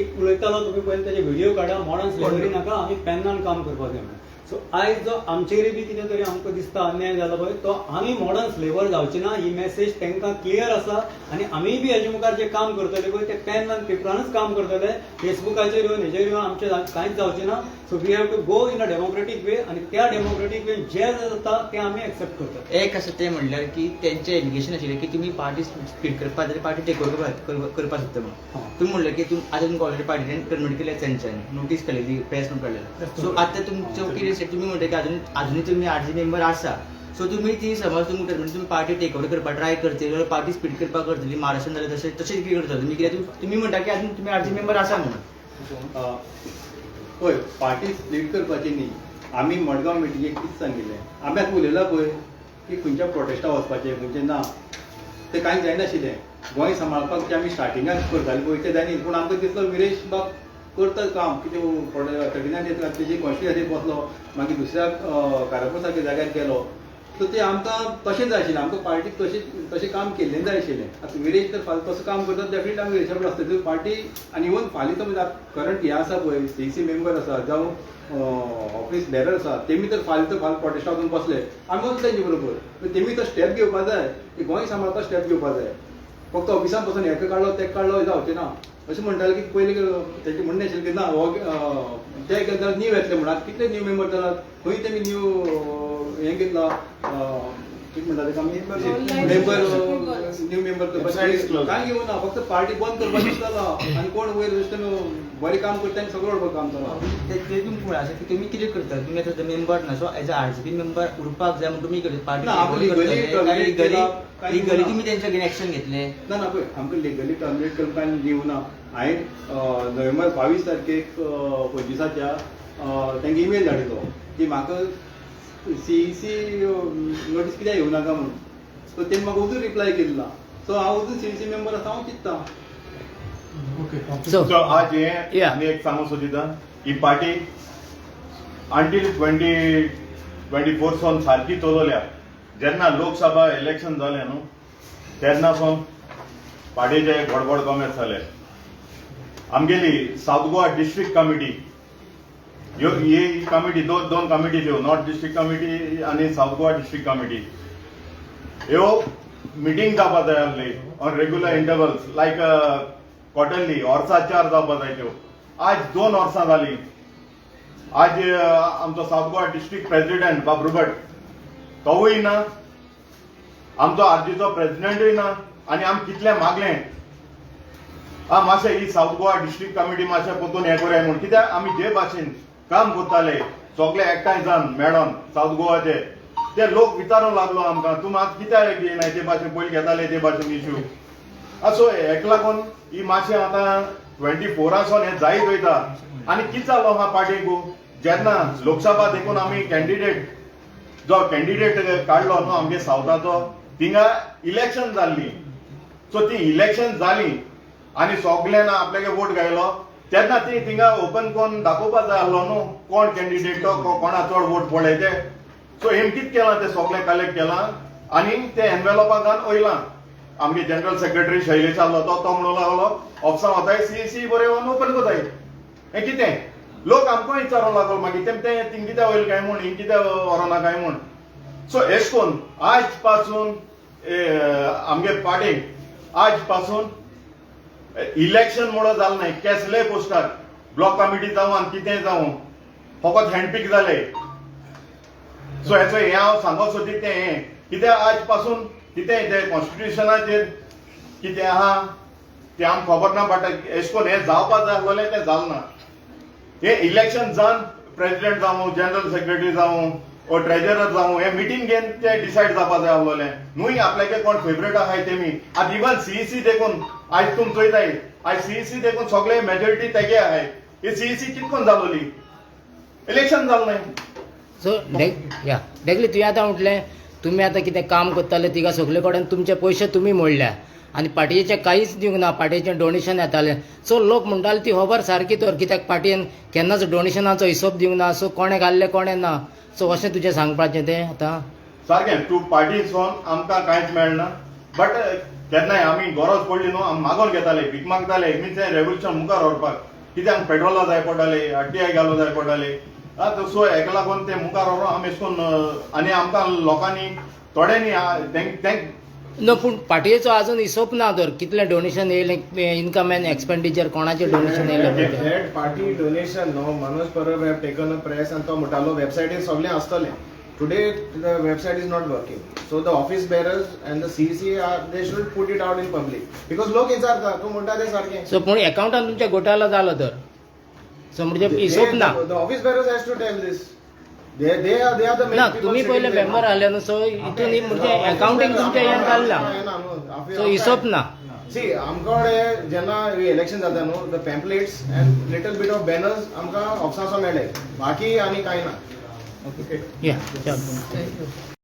एक उलयतालो, तुम्ही पयलीं तेजे व्हिडिओ काडा, मॉडर्न स्लेवरी नाका, आमी पेनान काम करपाक जाय. सो आयज जो आमचेर बी कितें तरी आमकां दिसता अन्याय जाला पळय, तो आमी मॉडर्न स्लेवर जावचे ना, ही मेसेज तांकां क्लियर आसा. आनी आमी बी हेजे मुखार जे काम करतले पळय ते पेन आनी पेपरानूच काम करतले, फेसबुकाचेर येवन हेजेर येवन आमचें कांयच जावचें ना. So we have to go in a democratic way, आनी त्या डेमोक्रेटीक वे जे जाता ते आमी एक्सेप्ट करतात. एक अशें तें म्हणल्यार की तेंचें एलिगेशन आशिल्लें की तुमी पार्टी स्पीड करपाक जाल्यार पार्टी टेक ओवर करपाक सोदता म्हणून. तुमी म्हणलें की आतां तुमकां ऑलरेडी पार्टीन कन्वर्ट केल्या तेंच्यांनी, नोटीस केलेली, प्रेस नोट काडलेली. सो आतां तुमचो कितें तुमी म्हणटा की अजूनय तुमी आरजी मेंबर आसा. सो तुमी ती समज तुमी पार्टी टेक ओवर करपाक ट्राय करतली, पार्टी स्पीड करपाक करतली, महाराष्ट्रान जाल्यार तशें कितें करतली तुमी? कित्याक तुमी म्हणटा की अजून तुमी आरजी मेंबर आसा म्हणून. पळय पार्टी स्प्लीट करपाची न्ही. आमी मडगांव मिटिंगेक कितें सांगिल्लें, आमी आतां उलयला पळय की खंयच्या प्रोटेस्टा वचपाचें खंयचें ना, तें कांय जायनाशिल्लें. गोंय सांबाळपाक जें आमी स्टार्टिंगाक करताले पळय तें जायना. पूण आमकां दिसलो विरेश बाब करता काम, कितें 39 तेजी कॉन्स्टिट्युन्सीक वचलो, मागीर दुसऱ्या कारापूर सारक्या जाग्यार गेलो. सो तें आमकां तशें जाय आशिल्लें, आमकां पार्टीक तशें काम केल्लें जाय आशिल्लें. आतां विरेश जर फाल्यां तसो काम करता डेफिनेट आमी विरेशा कडेन आसतली पार्टी. आनी इवन फाल्यां तो करंट हें आसा पळय CC मेंबर आसा जावं ऑफिस बेरर आसा, तेमी तर फाल्यां प्रोटेस्टा वचून बसले, आमी वचूं तेंचे बरोबर. तेमी तो स्टेप घेवपाक जाय, की गोंय सांबाळपाक स्टेप घेवपाक जाय. फक्त ऑफिसान बसून हेका काडलो तेका काडलो जावचें ना. अशें म्हणटाले की पयलीं तेजें म्हणणें आशिल्लें की ना हो ते जाल्यार न्यू येतले म्हणून. आतां कितले न्यू मेंबर जालात, खंय तेमी न्यू हें घेतला, कितें म्हणटा तेका आमी मेंबर न्यू मेंबर करपाचें कांय घेवं ना. फक्त पार्टी बंद करपाचें जालां आनी कोण वयर बरें काम करता आनी सगळें उडोवपाक काम जालां. ते तुमकां म्हळ्यार अशें की तुमी कितें करता, तुमी आतां मेंबर ना, so as a RGP member उरपाक जाय म्हणून तुमी करता पार्टी लिगली तुमी तेंच्या अगेन एक्शन घेतलें ना. ना पळय आमकां लिगली टर्मिनेट करपाक दिवं ना. हांवें नोव्हेंबर 22 तारखेक 25च्या तांकां ईमेल धाडिल्लो की म्हाका CEC नोटीस कित्याक येवं नाका म्हणून. सो तेणी म्हाका अजून रिप्लाय केल्लो. सो हांव अजून CEC मेंबर आसा, हांव चिंत्तां ओके सो So, आज हे Yeah. आनी एक सांगू सोदिता ही पार्टी अंटील 2024 सावन सारकी चलोल्या जेन्ना लोकसभा इलेक्शन जालें न्हू तेन्ना सावन पार्टीचे गडबड कमेंट जाले आमगेली साऊथ गोवा डिस्ट्रिक्ट कमिटी ही कमिटी दोन कमिटी ह्यो नॉर्थ डिस्ट्रिक्ट कमिटी आनी साऊथ गोवा डिस्ट्रिक्ट कमिटी ह्यो मिटींग जावपा जाय आसली on regular intervals like quarterly वर्सा 4 जावपा जाय त्यो आज 2 वर्सां जाली आज आमचो साऊथ गोवा डिस्ट्रिक्ट प्रेसिडेंट बाबरू भट तोवूय ना आमचो आरजीचो प्रेसिडेंटूय ना आनी आमी कितलें मागलें मातशें ही साऊथ गोवा डिस्ट्रिक्ट कमिटी मातशें पोतून हें करूया म्हूण कित्याक आमी जे भाशेन काम करताले सगळे एकठांय जावन मेळोन साऊथ गोवाचे ते लोक विचारूंक लागलो आमकां तूं मात कित्याक येयनाय ते भाशेन पयलीं घेताले ते भाशेन इश्यू सो हेका लागून ही मातशें आतां 24 सावन हें जायत वयता आनी कितें जालो हा पार्टीकू जेन्ना लोकसभा देखून आमी कॅन्डिडेट जो कॅन्डिडेट काडलो न्हू आमगे सावथाचो थिंगा इलेक्शन जाल्ली सो ती इलेक्शन जाली आनी सगळ्यांनी आपल्यागे वोट घायलो तेन्ना ती थिंगा ओपन कोन्न दाखोवपाक जाय आसलो न्हू कोण कॅन्डिडेट तो कोणा चड वोट पडले ते सो हें कितें केलां तें सगळें कलेक्ट केलां आनी ते एनवेलोपाक घालून वयलां आमगे जनरल सेक्रेटरी शैलेश आहलो तो म्हणूंक लागलो ऑफिसां वताय सीसी बरें ओपन कोताय हें कितें लोक आमकां विचारूंक लागलो मागीर तें थिंग कित्याक वयल काय म्हूण हिंग कित्याक व्हरोना काय म्हूण सो एश कोन्न आज पासून आमगे पार्टीक आज पासून इलेक्शन म्हणून जालें न्हय केसलेय पोस्टाक ब्लॉक कमिटी जावं आनी कितेंय जावं फकत हँडपीक जाले सो हेचो हें हांव सांगोक सोदी तें हें कित्याक आज पासून कितें तें कॉन्स्टिट्युशनाचेर कितें आहा तें आमकां खबर ना बट एश कोन्न हें जावपाक जाय आसलें तें जालें ना हे इलेक्शन जावन प्रेसिडेंट जावं जनरल सेक्रेटरी जावं ओ ट्रेजरर जावं हे मिटींग घेवन ते डिसायड जावपा जाय आसलें न्हूय आपल्यागे कोण फेवरेट आहाय तेमी आतां इवन सीईसी देखून आज तुम चोयताय आज सीईसी देखून सगळे मेजॉरिटी तेगे आहाय ही सीईसी कितकोन जालोली इलेक्शन जालें न्हय सो देखले तुवें आतां म्हटलें तुमी आतां कितें काम करताले तिका सगळे कडेन तुमचे पयशे तुमी मोडल्या आनी पार्टीचे कांयच दिवंक ना पार्टीचें डोनेशन येतालें सो लोक म्हणटाले ती खबर सारकी तर कित्याक पार्टीन केन्नाच डोनेशनाचो हिशोब दिवंक ना सो कोणें घाल्लें कोणें ना सो अशें तुजें सांगपाचें तें आतां सारकें टू पार्टीसून आमकां कांयच मेळना बट केन्नाय आमी गरज पडली न्हू आमी मागोन घेताले भीक मागताले मीन्स हें रेवल्युशन मुखार व्हरपाक कित्याक पेट्रोला जाय पडटाले आरटीआय घालूं जाय पडटाले सो हेका लागून ते मुखार व्हरून आमी अशें करून आनी आमकां लोकांनी थोड्यांनी नो पूण पार्टीचो आजून हिशोब ना तर कितलें डोनेशन येयलें इनकम एंड एक्सपेंडिचर कोणाचें डोनेशन येयलें head party donation no Manoj Parab have taken a press आनी तो म्हणटालो वेबसायटीर सगळें आसतलें today the website is not working so the office bearers and the CC are they should put it out in public because लोक विचारता तूं म्हणटा तें सारकें सो पूण एकाउंटान तुमच्या घोटाळो जालो तर सो म्हणजे हिशोब ना the office bearers has to tell this they are the main ना people तुम्ही sitting पहिले there. मेंबर आले न्हू सो हितून म्हणजे अकाउंटिंग तुमच्या हें जाल्ला सो हिशोब ना सी आमकडे जेन्ना इलेक्शन जाता न्हू the pamphlets and little bit of banners आमकां ऑफिसांचो मेळ्ळे बाकी आनी कांय ना या चल